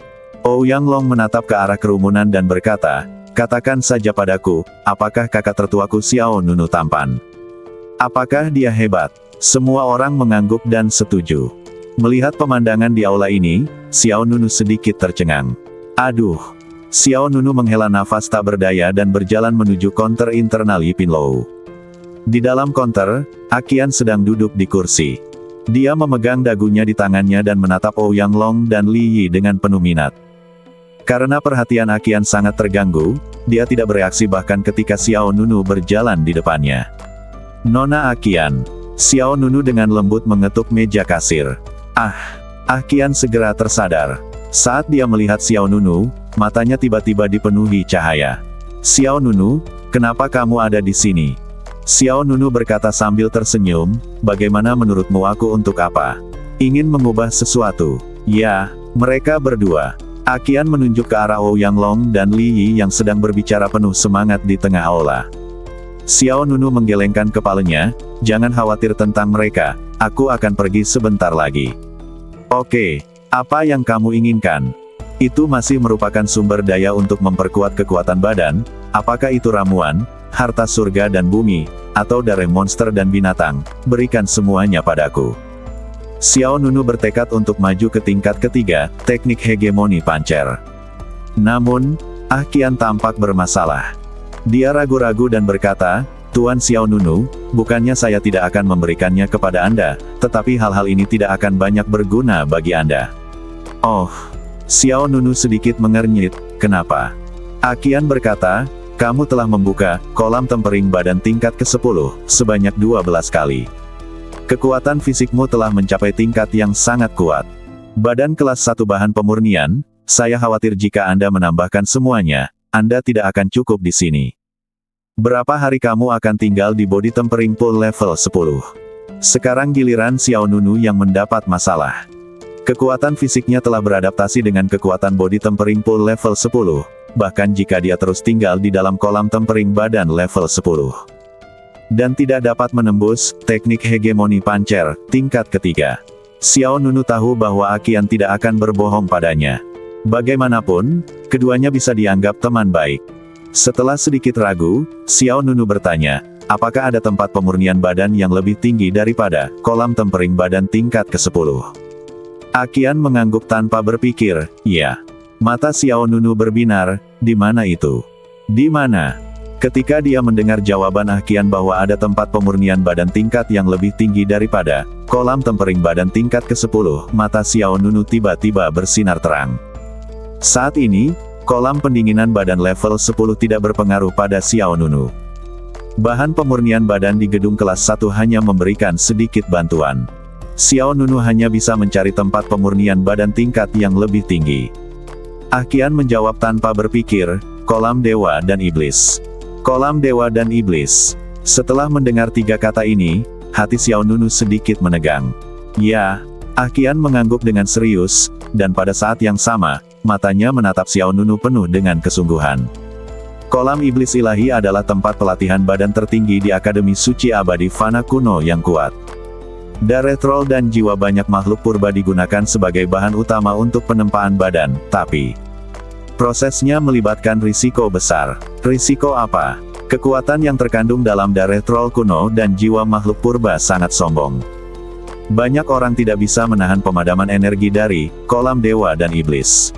Ouyang Long menatap ke arah kerumunan dan berkata, katakan saja padaku, apakah kakak tertuaku Xiao Nunu tampan? Apakah dia hebat? Semua orang mengangguk dan setuju. Melihat pemandangan di aula ini, Xiao Nunu sedikit tercengang. Aduh! Xiao Nunu menghela nafas tak berdaya dan berjalan menuju konter internal Yipin Lou. Di dalam konter, Aqian sedang duduk di kursi. Dia memegang dagunya di tangannya dan menatap Ouyang Long dan Li Yi dengan penuh minat. Karena perhatian Aqian sangat terganggu, dia tidak bereaksi bahkan ketika Xiao Nunu berjalan di depannya. Nona Aqian. Xiao Nunu dengan lembut mengetuk meja kasir. Aqian segera tersadar. Saat dia melihat Xiao Nunu, matanya tiba-tiba dipenuhi cahaya. Xiao Nunu, kenapa kamu ada di sini? Xiao Nunu berkata sambil tersenyum, bagaimana menurutmu aku untuk apa? Ingin mengubah sesuatu? Ya, mereka berdua. Aqian menunjuk ke arah Ouyang Long dan Li Yi yang sedang berbicara penuh semangat di tengah aula. Xiao Nunu menggelengkan kepalanya, jangan khawatir tentang mereka, aku akan pergi sebentar lagi. Oke, apa yang kamu inginkan? Itu masih merupakan sumber daya untuk memperkuat kekuatan badan, apakah itu ramuan, harta surga dan bumi, atau darah monster dan binatang, berikan semuanya padaku. Xiao Nunu bertekad untuk maju ke tingkat ketiga, teknik hegemoni pancer. Namun, Aqian tampak bermasalah. Dia ragu-ragu dan berkata, Tuan Xiao Nunu, bukannya saya tidak akan memberikannya kepada Anda, tetapi hal-hal ini tidak akan banyak berguna bagi Anda. Oh, Xiao Nunu sedikit mengernyit, kenapa? Aqian berkata, kamu telah membuka kolam tempering badan tingkat ke-10, sebanyak 12 kali. Kekuatan fisikmu telah mencapai tingkat yang sangat kuat. Badan kelas 1 bahan pemurnian, saya khawatir jika Anda menambahkan semuanya, Anda tidak akan cukup di sini. Berapa hari kamu akan tinggal di body tempering pool level 10? Sekarang giliran Xiao Nunu yang mendapat masalah. Kekuatan fisiknya telah beradaptasi dengan kekuatan body tempering pool level 10, bahkan jika dia terus tinggal di dalam kolam tempering badan level 10. Dan tidak dapat menembus teknik hegemoni pancer, tingkat ketiga. Xiao Nunu tahu bahwa Aqian tidak akan berbohong padanya. Bagaimanapun, keduanya bisa dianggap teman baik. Setelah sedikit ragu, Xiao Nunu bertanya, apakah ada tempat pemurnian badan yang lebih tinggi daripada kolam tempering badan tingkat ke-10? Aqian mengangguk tanpa berpikir, ya. Mata Xiao Nunu berbinar, di mana itu? Di mana? Ketika dia mendengar jawaban Aqian bahwa ada tempat pemurnian badan tingkat yang lebih tinggi daripada kolam tempering badan tingkat ke-10, mata Xiao Nunu tiba-tiba bersinar terang. Saat ini, kolam pendinginan badan level 10 tidak berpengaruh pada Xiao Nunu. Bahan pemurnian badan di gedung kelas 1 hanya memberikan sedikit bantuan. Xiao Nunu hanya bisa mencari tempat pemurnian badan tingkat yang lebih tinggi. Aqian menjawab tanpa berpikir, kolam dewa dan iblis. Kolam dewa dan iblis. Setelah mendengar tiga kata ini, hati Xiao Nunu sedikit menegang. Ya, Aqian mengangguk dengan serius, dan pada saat yang sama, matanya menatap Xiao Nunu penuh dengan kesungguhan. Kolam Iblis Ilahi adalah tempat pelatihan badan tertinggi di Akademi Suci Abadi Fana kuno yang kuat. Darah troll dan jiwa banyak makhluk purba digunakan sebagai bahan utama untuk penempaan badan, tapi prosesnya melibatkan risiko besar. Risiko apa? Kekuatan yang terkandung dalam darah troll kuno dan jiwa makhluk purba sangat sombong. Banyak orang tidak bisa menahan pemadaman energi dari kolam dewa dan iblis.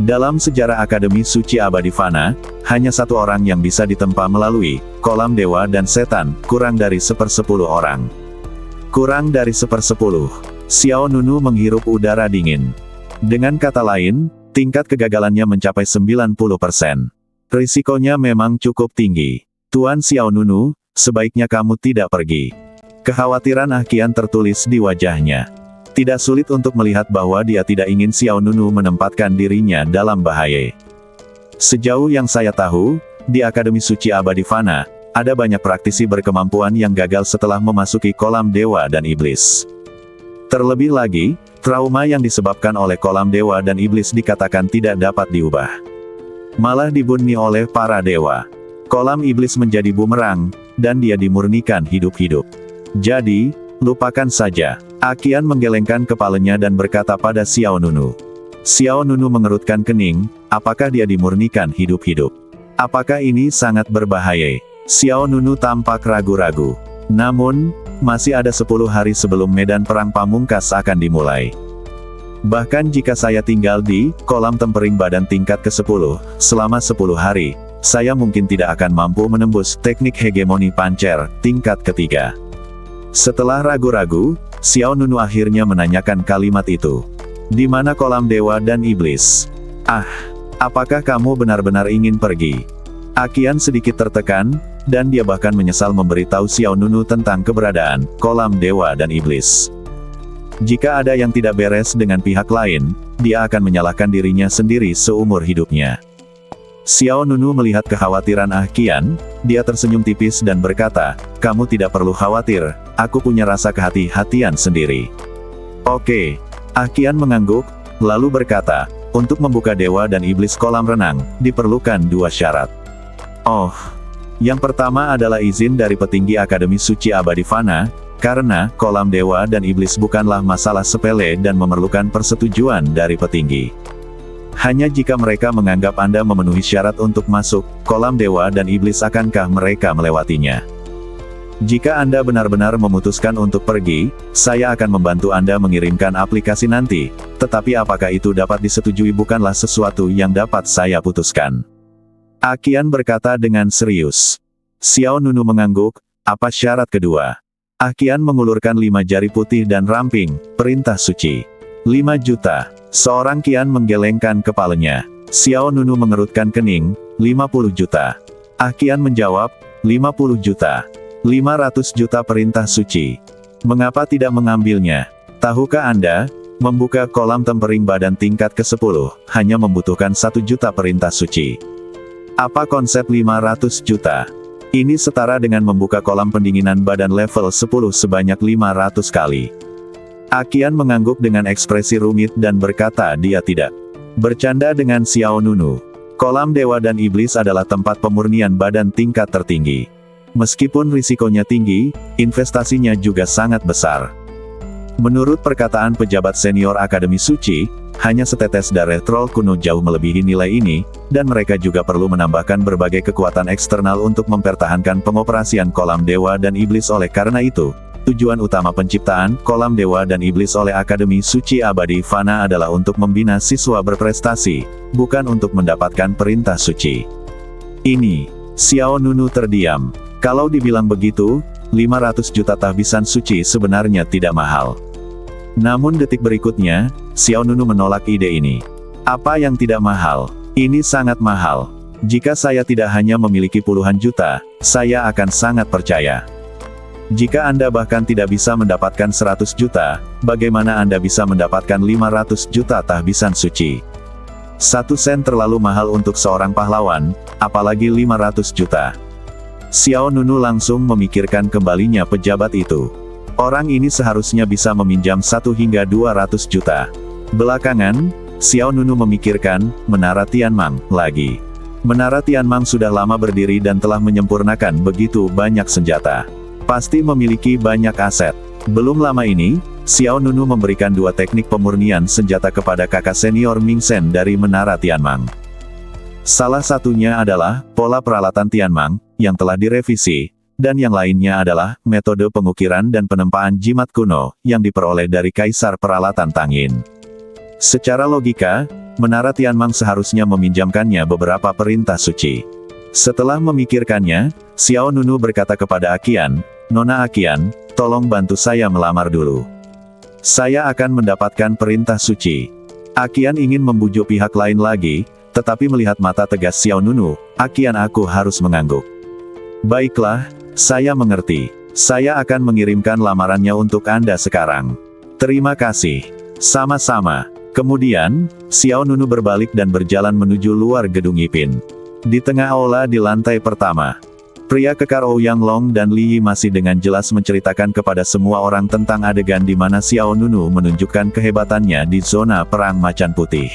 Dalam sejarah Akademi Suci Abadi Fana, hanya satu orang yang bisa ditempa melalui kolam dewa dan setan, kurang dari 1/10 orang. Kurang dari 1/10. Xiao Nunu menghirup udara dingin. Dengan kata lain, tingkat kegagalannya mencapai 90%. Risikonya memang cukup tinggi. Tuan Xiao Nunu, sebaiknya kamu tidak pergi. Kekhawatiran Ah Qian tertulis di wajahnya. Tidak sulit untuk melihat bahwa dia tidak ingin Xiao Nunu menempatkan dirinya dalam bahaya. Sejauh yang saya tahu, di Akademi Suci Abadi Fana, ada banyak praktisi berkemampuan yang gagal setelah memasuki kolam dewa dan iblis. Terlebih lagi, trauma yang disebabkan oleh kolam dewa dan iblis dikatakan tidak dapat diubah. Malah dibunuh oleh para dewa. Kolam iblis menjadi bumerang, dan dia dimurnikan hidup-hidup. Jadi, lupakan saja. Ah Qian menggelengkan kepalanya dan berkata pada Xiao Nunu. Xiao Nunu mengerutkan kening, apakah dia dimurnikan hidup-hidup? Apakah ini sangat berbahaya? Xiao Nunu tampak ragu-ragu. Namun, masih ada 10 hari sebelum medan perang pamungkas akan dimulai. Bahkan jika saya tinggal di kolam tempering badan tingkat ke-10, selama 10 hari, saya mungkin tidak akan mampu menembus teknik hegemoni pancer, tingkat ketiga. Setelah ragu-ragu, Xiao Nunu akhirnya menanyakan kalimat itu. Di mana kolam dewa dan iblis? Ah, apakah kamu benar-benar ingin pergi? Ah Qian sedikit tertekan, dan dia bahkan menyesal memberitahu Xiao Nunu tentang keberadaan kolam dewa dan iblis. Jika ada yang tidak beres dengan pihak lain, dia akan menyalahkan dirinya sendiri seumur hidupnya. Xiao Nunu melihat kekhawatiran Ah Qian, dia tersenyum tipis dan berkata, kamu tidak perlu khawatir, aku punya rasa kehati-hatian sendiri. Oke. Ah Qian mengangguk, lalu berkata, untuk membuka dewa dan iblis kolam renang, diperlukan 2 syarat. Oh. Yang pertama adalah izin dari petinggi Akademi Suci Abadi Fana, karena kolam dewa dan iblis bukanlah masalah sepele dan memerlukan persetujuan dari petinggi. Hanya jika mereka menganggap Anda memenuhi syarat untuk masuk kolam dewa dan iblis akankah mereka melewatinya. Jika Anda benar-benar memutuskan untuk pergi, saya akan membantu Anda mengirimkan aplikasi nanti, tetapi apakah itu dapat disetujui bukanlah sesuatu yang dapat saya putuskan. Ah Qian berkata dengan serius. Xiao Nunu mengangguk, apa syarat kedua? Ah Qian mengulurkan 5 jari putih dan ramping, perintah suci. 5 juta. Seorang Qian menggelengkan kepalanya. Xiao Nunu mengerutkan kening, 50 juta. Ah Qian menjawab, 50 juta. 500 juta perintah suci. Mengapa tidak mengambilnya? Tahukah Anda, membuka kolam tempering badan tingkat ke-10, hanya membutuhkan 1 juta perintah suci. Apa konsep 500 juta? Ini setara dengan membuka kolam pendinginan badan level 10 sebanyak 500 kali. Ah Qian mengangguk dengan ekspresi rumit dan berkata dia tidak bercanda dengan Xiao Nunu. Kolam dewa dan iblis adalah tempat pemurnian badan tingkat tertinggi. Meskipun risikonya tinggi, investasinya juga sangat besar. Menurut perkataan pejabat senior Akademi Suci, hanya setetes darah troll kuno jauh melebihi nilai ini, dan mereka juga perlu menambahkan berbagai kekuatan eksternal untuk mempertahankan pengoperasian kolam dewa dan iblis. Oleh karena itu, tujuan utama penciptaan kolam dewa dan iblis oleh Akademi Suci Abadi Fana adalah untuk membina siswa berprestasi, bukan untuk mendapatkan perintah suci. Ini, Xiao Nunu terdiam. Kalau dibilang begitu, 500 juta tahbisan suci sebenarnya tidak mahal. Namun detik berikutnya, Xiao Nunu menolak ide ini. Apa yang tidak mahal? Ini sangat mahal. Jika saya tidak hanya memiliki puluhan juta, saya akan sangat percaya. Jika Anda bahkan tidak bisa mendapatkan 100 juta, bagaimana Anda bisa mendapatkan 500 juta tahbisan suci? 1 sen terlalu mahal untuk seorang pahlawan, apalagi 500 juta. Xiao Nunu langsung memikirkan kembalinya pejabat itu. Orang ini seharusnya bisa meminjam 1 hingga 200 juta. Belakangan, Xiao Nunu memikirkan, Menara Tianmang, lagi. Menara Tianmang sudah lama berdiri dan telah menyempurnakan begitu banyak senjata. Pasti memiliki banyak aset. Belum lama ini, Xiao Nunu memberikan 2 teknik pemurnian senjata kepada kakak senior Ming Sen dari Menara Tianmang. Salah satunya adalah pola peralatan Tianmang yang telah direvisi, dan yang lainnya adalah metode pengukiran dan penempaan jimat kuno yang diperoleh dari Kaisar Peralatan Tang Yin. Secara logika, Menara Tianmang seharusnya meminjamkannya beberapa perintah suci. Setelah memikirkannya, Xiao Nunu berkata kepada Aqian, "Nona Aqian, tolong bantu saya melamar dulu. Saya akan mendapatkan perintah suci." Aqian ingin membujuk pihak lain lagi, tetapi melihat mata tegas Xiao Nunu, Aqian aku harus mengangguk. "Baiklah, saya mengerti. Saya akan mengirimkan lamarannya untuk Anda sekarang." "Terima kasih." "Sama-sama." Kemudian, Xiao Nunu berbalik dan berjalan menuju luar gedung Yipin. Di tengah aula di lantai pertama, pria kekar Ouyang Long dan Li Yi masih dengan jelas menceritakan kepada semua orang tentang adegan di mana Xiao Nunu menunjukkan kehebatannya di zona perang macan putih.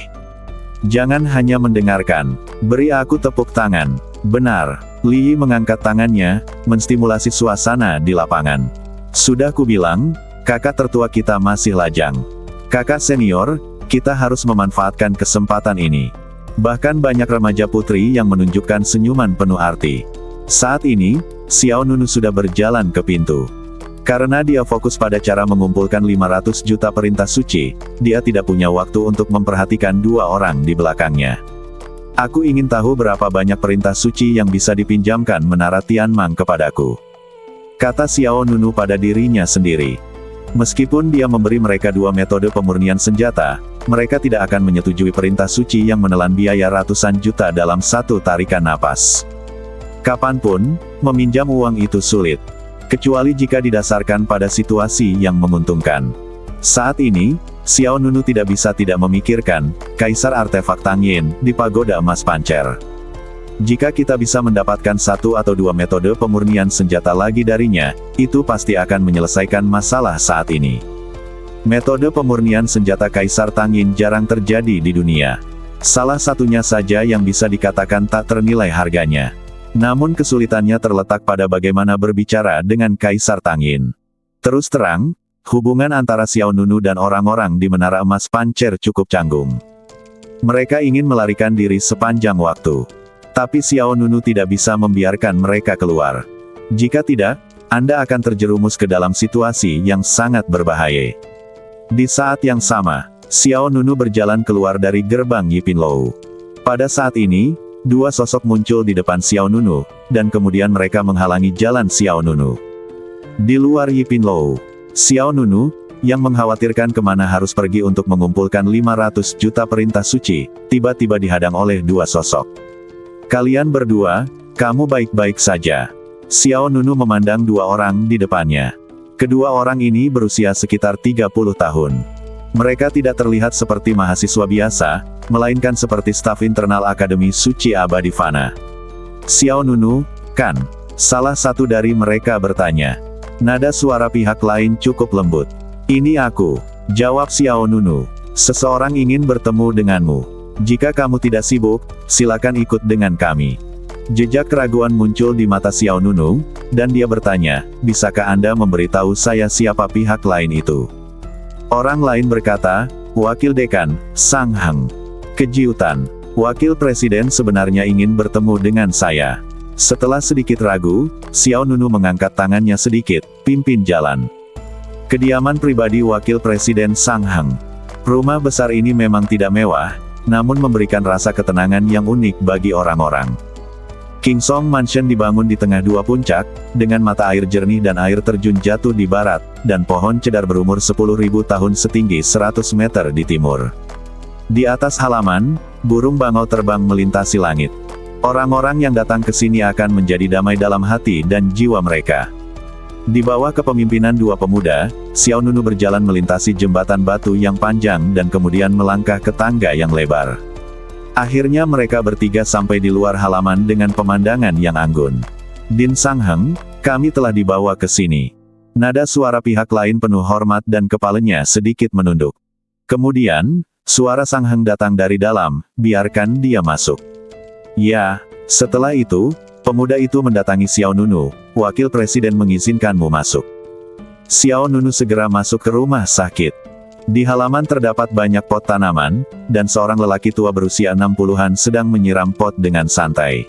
"Jangan hanya mendengarkan, beri aku tepuk tangan." "Benar." Li Yi mengangkat tangannya, menstimulasi suasana di lapangan. "Sudah kubilang, kakak tertua kita masih lajang. Kakak senior, kita harus memanfaatkan kesempatan ini." Bahkan banyak remaja putri yang menunjukkan senyuman penuh arti. Saat ini, Xiao Nunu sudah berjalan ke pintu. Karena dia fokus pada cara mengumpulkan 500 juta perintah suci, dia tidak punya waktu untuk memperhatikan 2 orang di belakangnya. "Aku ingin tahu berapa banyak perintah suci yang bisa dipinjamkan Menara Tianmang kepadaku," kata Xiao Nunu pada dirinya sendiri. Meskipun dia memberi mereka 2 metode pemurnian senjata, mereka tidak akan menyetujui perintah suci yang menelan biaya ratusan juta dalam satu tarikan napas. Kapanpun, meminjam uang itu sulit. Kecuali jika didasarkan pada situasi yang menguntungkan. Saat ini, Xiao Nunu tidak bisa tidak memikirkan Kaisar Artefak Tang Yin di Pagoda Emas Pancer. Jika kita bisa mendapatkan 1 atau 2 metode pemurnian senjata lagi darinya, itu pasti akan menyelesaikan masalah saat ini. Metode pemurnian senjata Kaisar Tang Yin jarang terjadi di dunia. Salah satunya saja yang bisa dikatakan tak ternilai harganya. Namun kesulitannya terletak pada bagaimana berbicara dengan Kaisar Tang Yin. Terus terang, hubungan antara Xiao Nunu dan orang-orang di Menara Emas Pancer cukup canggung. Mereka ingin melarikan diri sepanjang waktu. Tapi Xiao Nunu tidak bisa membiarkan mereka keluar. Jika tidak, Anda akan terjerumus ke dalam situasi yang sangat berbahaya. Di saat yang sama, Xiao Nunu berjalan keluar dari gerbang Yipin Lou. Pada saat ini, 2 sosok muncul di depan Xiao Nunu, dan kemudian mereka menghalangi jalan Xiao Nunu. Di luar Yipin Lou, Xiao Nunu, yang mengkhawatirkan kemana harus pergi untuk mengumpulkan 500 juta perintah suci, tiba-tiba dihadang oleh 2 sosok. "Kalian berdua, kamu baik-baik saja?" Xiao Nunu memandang 2 orang di depannya. Kedua orang ini berusia sekitar 30 tahun. Mereka tidak terlihat seperti mahasiswa biasa, melainkan seperti staf internal Akademi Suci Abadi Fana. "Xiao Nunu, kan?" salah satu dari mereka bertanya. Nada suara pihak lain cukup lembut. "Ini aku," jawab Xiao Nunu. "Seseorang ingin bertemu denganmu. Jika kamu tidak sibuk, silakan ikut dengan kami." Jejak keraguan muncul di mata Xiao Nunu, dan dia bertanya, "Bisakah Anda memberitahu saya siapa pihak lain itu?" Orang lain berkata, "Wakil Dekan, Sang Heng." Kejutan. Wakil Presiden sebenarnya ingin bertemu dengan saya. Setelah sedikit ragu, Xiao Nunu mengangkat tangannya sedikit, pimpin jalan. Kediaman pribadi Wakil Presiden Sang Heng. Rumah besar ini memang tidak mewah, namun memberikan rasa ketenangan yang unik bagi orang-orang. Kingsong Mansion dibangun di tengah 2 puncak, dengan mata air jernih dan air terjun jatuh di barat, dan pohon cedar berumur 10.000 tahun setinggi 100 meter di timur. Di atas halaman, burung bangau terbang melintasi langit. Orang-orang yang datang ke sini akan menjadi damai dalam hati dan jiwa mereka. Di bawah kepemimpinan 2 pemuda, Xiao Nunu berjalan melintasi jembatan batu yang panjang dan kemudian melangkah ke tangga yang lebar. Akhirnya mereka bertiga sampai di luar halaman dengan pemandangan yang anggun. "Din Sang Heng, kami telah dibawa ke sini." Nada suara pihak lain penuh hormat dan kepalanya sedikit menunduk. Kemudian, suara Sang Heng datang dari dalam, "Biarkan dia masuk." Ya, setelah itu, pemuda itu mendatangi Xiao Nunu, wakil presiden mengizinkanmu masuk. Xiao Nunu segera masuk ke rumah sakit. Di halaman terdapat banyak pot tanaman, dan seorang lelaki tua berusia 60-an sedang menyiram pot dengan santai.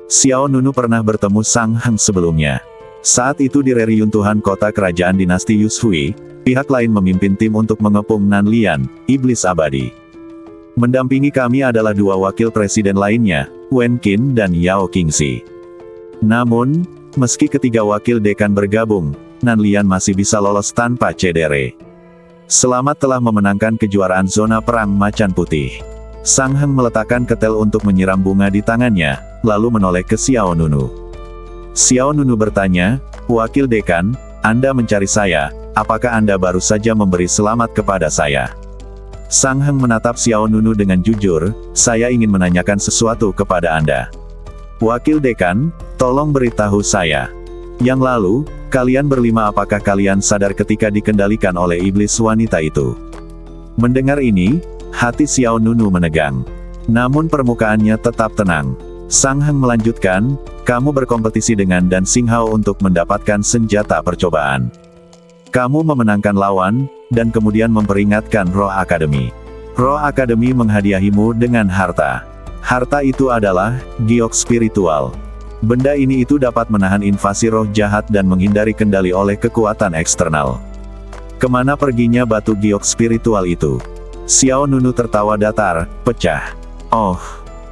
Xiao Nunu pernah bertemu Sang Heng sebelumnya. Saat itu di reruntuhan kota kerajaan dinasti Yushui, pihak lain memimpin tim untuk mengepung Nanlian, iblis abadi. Mendampingi kami adalah dua wakil presiden lainnya, Wen Qin dan Yao Qingxi. Namun, meski ketiga wakil dekan bergabung, Nanlian masih bisa lolos tanpa cedera. Selamat telah memenangkan kejuaraan zona perang macan putih. Sang Heng meletakkan ketel untuk menyiram bunga di tangannya, lalu menoleh ke Xiao Nunu. Xiao Nunu bertanya, "Wakil dekan, Anda mencari saya, apakah Anda baru saja memberi selamat kepada saya?" Sang Heng menatap Xiao Nunu dengan jujur, "Saya ingin menanyakan sesuatu kepada Anda." "Wakil dekan, tolong beritahu saya. Yang lalu, kalian berlima apakah kalian sadar ketika dikendalikan oleh iblis wanita itu?" Mendengar ini, hati Xiao Nunu menegang. Namun permukaannya tetap tenang. Sang Heng melanjutkan, "Kamu berkompetisi dengan Dan Xinghao untuk mendapatkan senjata percobaan. Kamu memenangkan lawan, dan kemudian memperingatkan Roh Akademi. Roh Akademi menghadiahimu dengan harta. Harta itu adalah giok spiritual. Benda ini itu dapat menahan invasi roh jahat dan menghindari kendali oleh kekuatan eksternal. Kemana perginya batu giok spiritual itu?" Xiao Nunu tertawa datar, pecah. "Oh."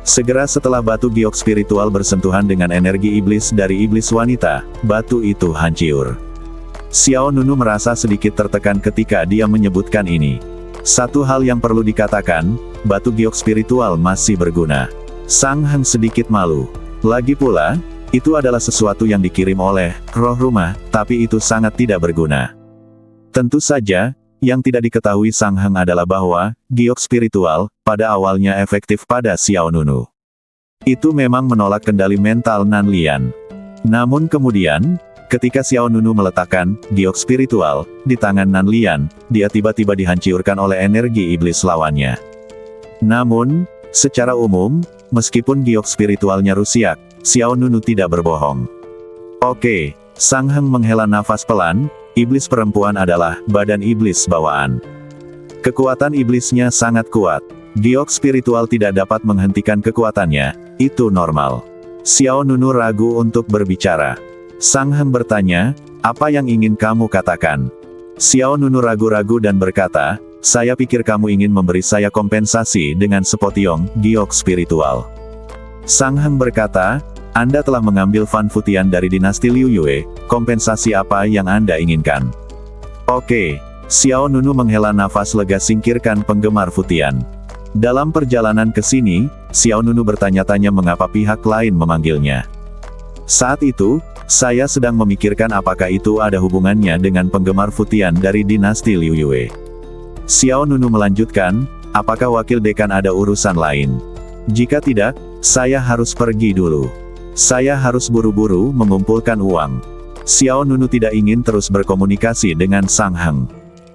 Segera setelah batu giok spiritual bersentuhan dengan energi iblis dari iblis wanita, batu itu hancur. Xiao Nunu merasa sedikit tertekan ketika dia menyebutkan ini. Satu hal yang perlu dikatakan, batu giok spiritual masih berguna. Sang Heng sedikit malu. Lagi pula, itu adalah sesuatu yang dikirim oleh roh rumah, tapi itu sangat tidak berguna. Tentu saja, yang tidak diketahui Sang Heng adalah bahwa giok spiritual pada awalnya efektif pada Xiao Nunu. Itu memang menolak kendali mental Nanlian. Namun kemudian, ketika Xiao Nunu meletakkan giok spiritual di tangan Nanlian, dia tiba-tiba dihancurkan oleh energi iblis lawannya. Namun, secara umum, meskipun giok spiritualnya rusak, Xiao Nunu tidak berbohong. "Oke." Sang Heng menghela nafas pelan, iblis perempuan adalah badan iblis bawaan. Kekuatan iblisnya sangat kuat. Giok spiritual tidak dapat menghentikan kekuatannya, itu normal. Xiao Nunu ragu untuk berbicara. Sang Heng bertanya, "Apa yang ingin kamu katakan?" Xiao Nunu ragu-ragu dan berkata, "Saya pikir kamu ingin memberi saya kompensasi dengan sepotiong giok spiritual." Sang Heng berkata, "Anda telah mengambil Fan Futian dari dinasti Liu Yue, kompensasi apa yang Anda inginkan?" "Oke." Xiao Nunu menghela nafas lega singkirkan penggemar Futian. Dalam perjalanan ke sini, Xiao Nunu bertanya-tanya mengapa pihak lain memanggilnya. Saat itu, saya sedang memikirkan apakah itu ada hubungannya dengan penggemar Futian dari dinasti Liu Yue. Xiao Nunu melanjutkan, "Apakah wakil dekan ada urusan lain? Jika tidak, saya harus pergi dulu. Saya harus buru-buru mengumpulkan uang." Xiao Nunu tidak ingin terus berkomunikasi dengan Sang Heng.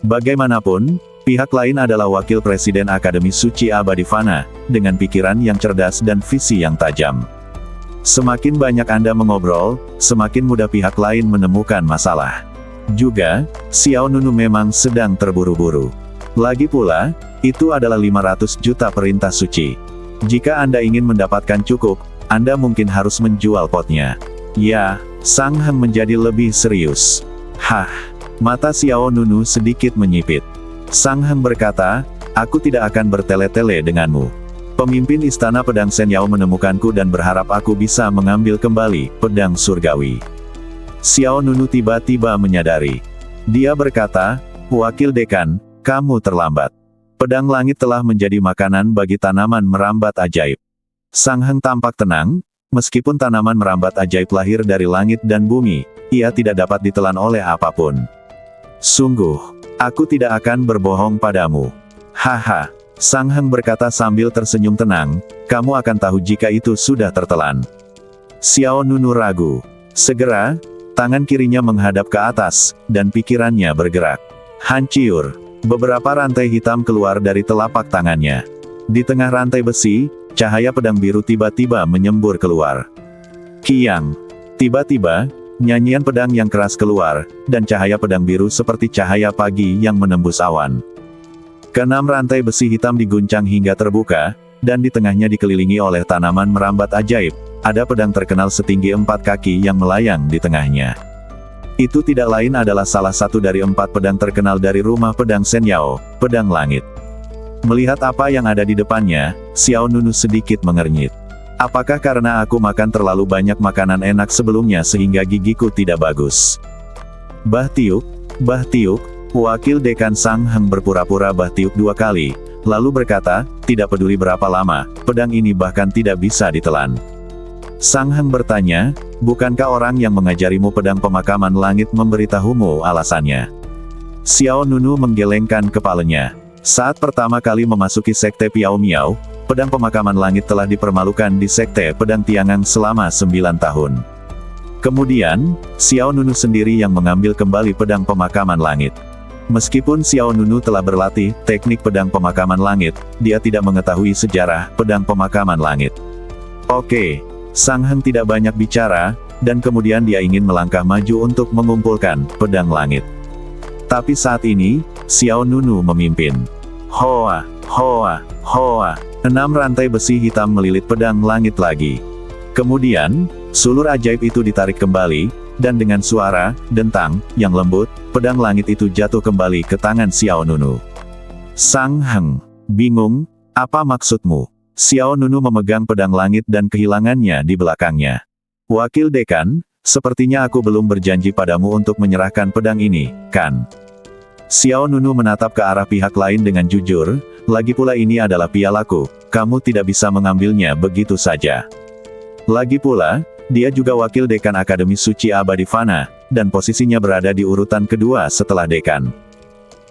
Bagaimanapun, pihak lain adalah wakil presiden Akademi Suci Abadi Fana, dengan pikiran yang cerdas dan visi yang tajam. Semakin banyak Anda mengobrol, semakin mudah pihak lain menemukan masalah. Juga, Xiao Nunu memang sedang terburu-buru. Lagi pula, itu adalah 500 juta perintah suci. Jika Anda ingin mendapatkan cukup, Anda mungkin harus menjual potnya. Ya, Sang Heng menjadi lebih serius. "Hah." Mata Xiao Nunu sedikit menyipit. Sang Heng berkata, "Aku tidak akan bertele-tele denganmu. Pemimpin Istana Pedang Sen Yao menemukanku dan berharap aku bisa mengambil kembali pedang surgawi." Xiao Nunu tiba-tiba menyadari. Dia berkata, "Wakil dekan, kamu terlambat. Pedang langit telah menjadi makanan bagi tanaman merambat ajaib." Sang Heng tampak tenang, meskipun tanaman merambat ajaib lahir dari langit dan bumi, ia tidak dapat ditelan oleh apapun. "Sungguh, aku tidak akan berbohong padamu." "Haha." Sang Heng berkata sambil tersenyum tenang, "Kamu akan tahu jika itu sudah tertelan." Xiao Nunu ragu. Segera, tangan kirinya menghadap ke atas, dan pikirannya bergerak. Hancur. Beberapa rantai hitam keluar dari telapak tangannya. Di tengah rantai besi, cahaya pedang biru tiba-tiba menyembur keluar. Kiang. Tiba-tiba, nyanyian pedang yang keras keluar, dan cahaya pedang biru seperti cahaya pagi yang menembus awan. Keenam rantai besi hitam diguncang hingga terbuka, dan di tengahnya dikelilingi oleh tanaman merambat ajaib. Ada pedang terkenal setinggi 4 kaki yang melayang di tengahnya. Itu tidak lain adalah salah satu dari 4 pedang terkenal dari rumah pedang Shen Yao, pedang langit. Melihat apa yang ada di depannya, Xiao Nunu sedikit mengernyit. Apakah karena aku makan terlalu banyak makanan enak sebelumnya sehingga gigiku tidak bagus? Bah Tiuk, wakil dekan Sang Heng berpura-pura bah tiuk 2 kali, lalu berkata, tidak peduli berapa lama, pedang ini bahkan tidak bisa ditelan. Sang Heng bertanya, bukankah orang yang mengajarimu pedang pemakaman langit memberitahumu alasannya? Xiao Nunu menggelengkan kepalanya. Saat pertama kali memasuki Sekte Piao Miao, pedang pemakaman langit telah dipermalukan di Sekte Pedang Tiangang selama 9 tahun. Kemudian, Xiao Nunu sendiri yang mengambil kembali pedang pemakaman langit. Meskipun Xiao Nunu telah berlatih teknik pedang pemakaman langit, dia tidak mengetahui sejarah pedang pemakaman langit. Oke, Sang Heng tidak banyak bicara, dan kemudian dia ingin melangkah maju untuk mengumpulkan pedang langit. Tapi saat ini, Xiao Nunu memimpin. Hoa, hoa, hoa. 6 rantai besi hitam melilit pedang langit lagi. Kemudian, sulur ajaib itu ditarik kembali, dan dengan suara dentang yang lembut, pedang langit itu jatuh kembali ke tangan Xiao Nunu. Sang Heng bingung, apa maksudmu? Xiao Nunu memegang pedang langit dan kehilangannya di belakangnya. Wakil dekan, sepertinya aku belum berjanji padamu untuk menyerahkan pedang ini, kan? Xiao Nunu menatap ke arah pihak lain dengan jujur, lagi pula ini adalah pialaku, kamu tidak bisa mengambilnya begitu saja. Lagi pula, dia juga wakil dekan Akademi Suci Abadi Fana, dan posisinya berada di urutan kedua setelah dekan.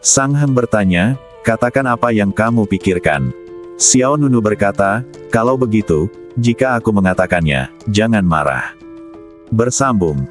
Sang Heng bertanya, katakan apa yang kamu pikirkan. Xiao Nunu berkata, kalau begitu, jika aku mengatakannya, jangan marah. Bersambung.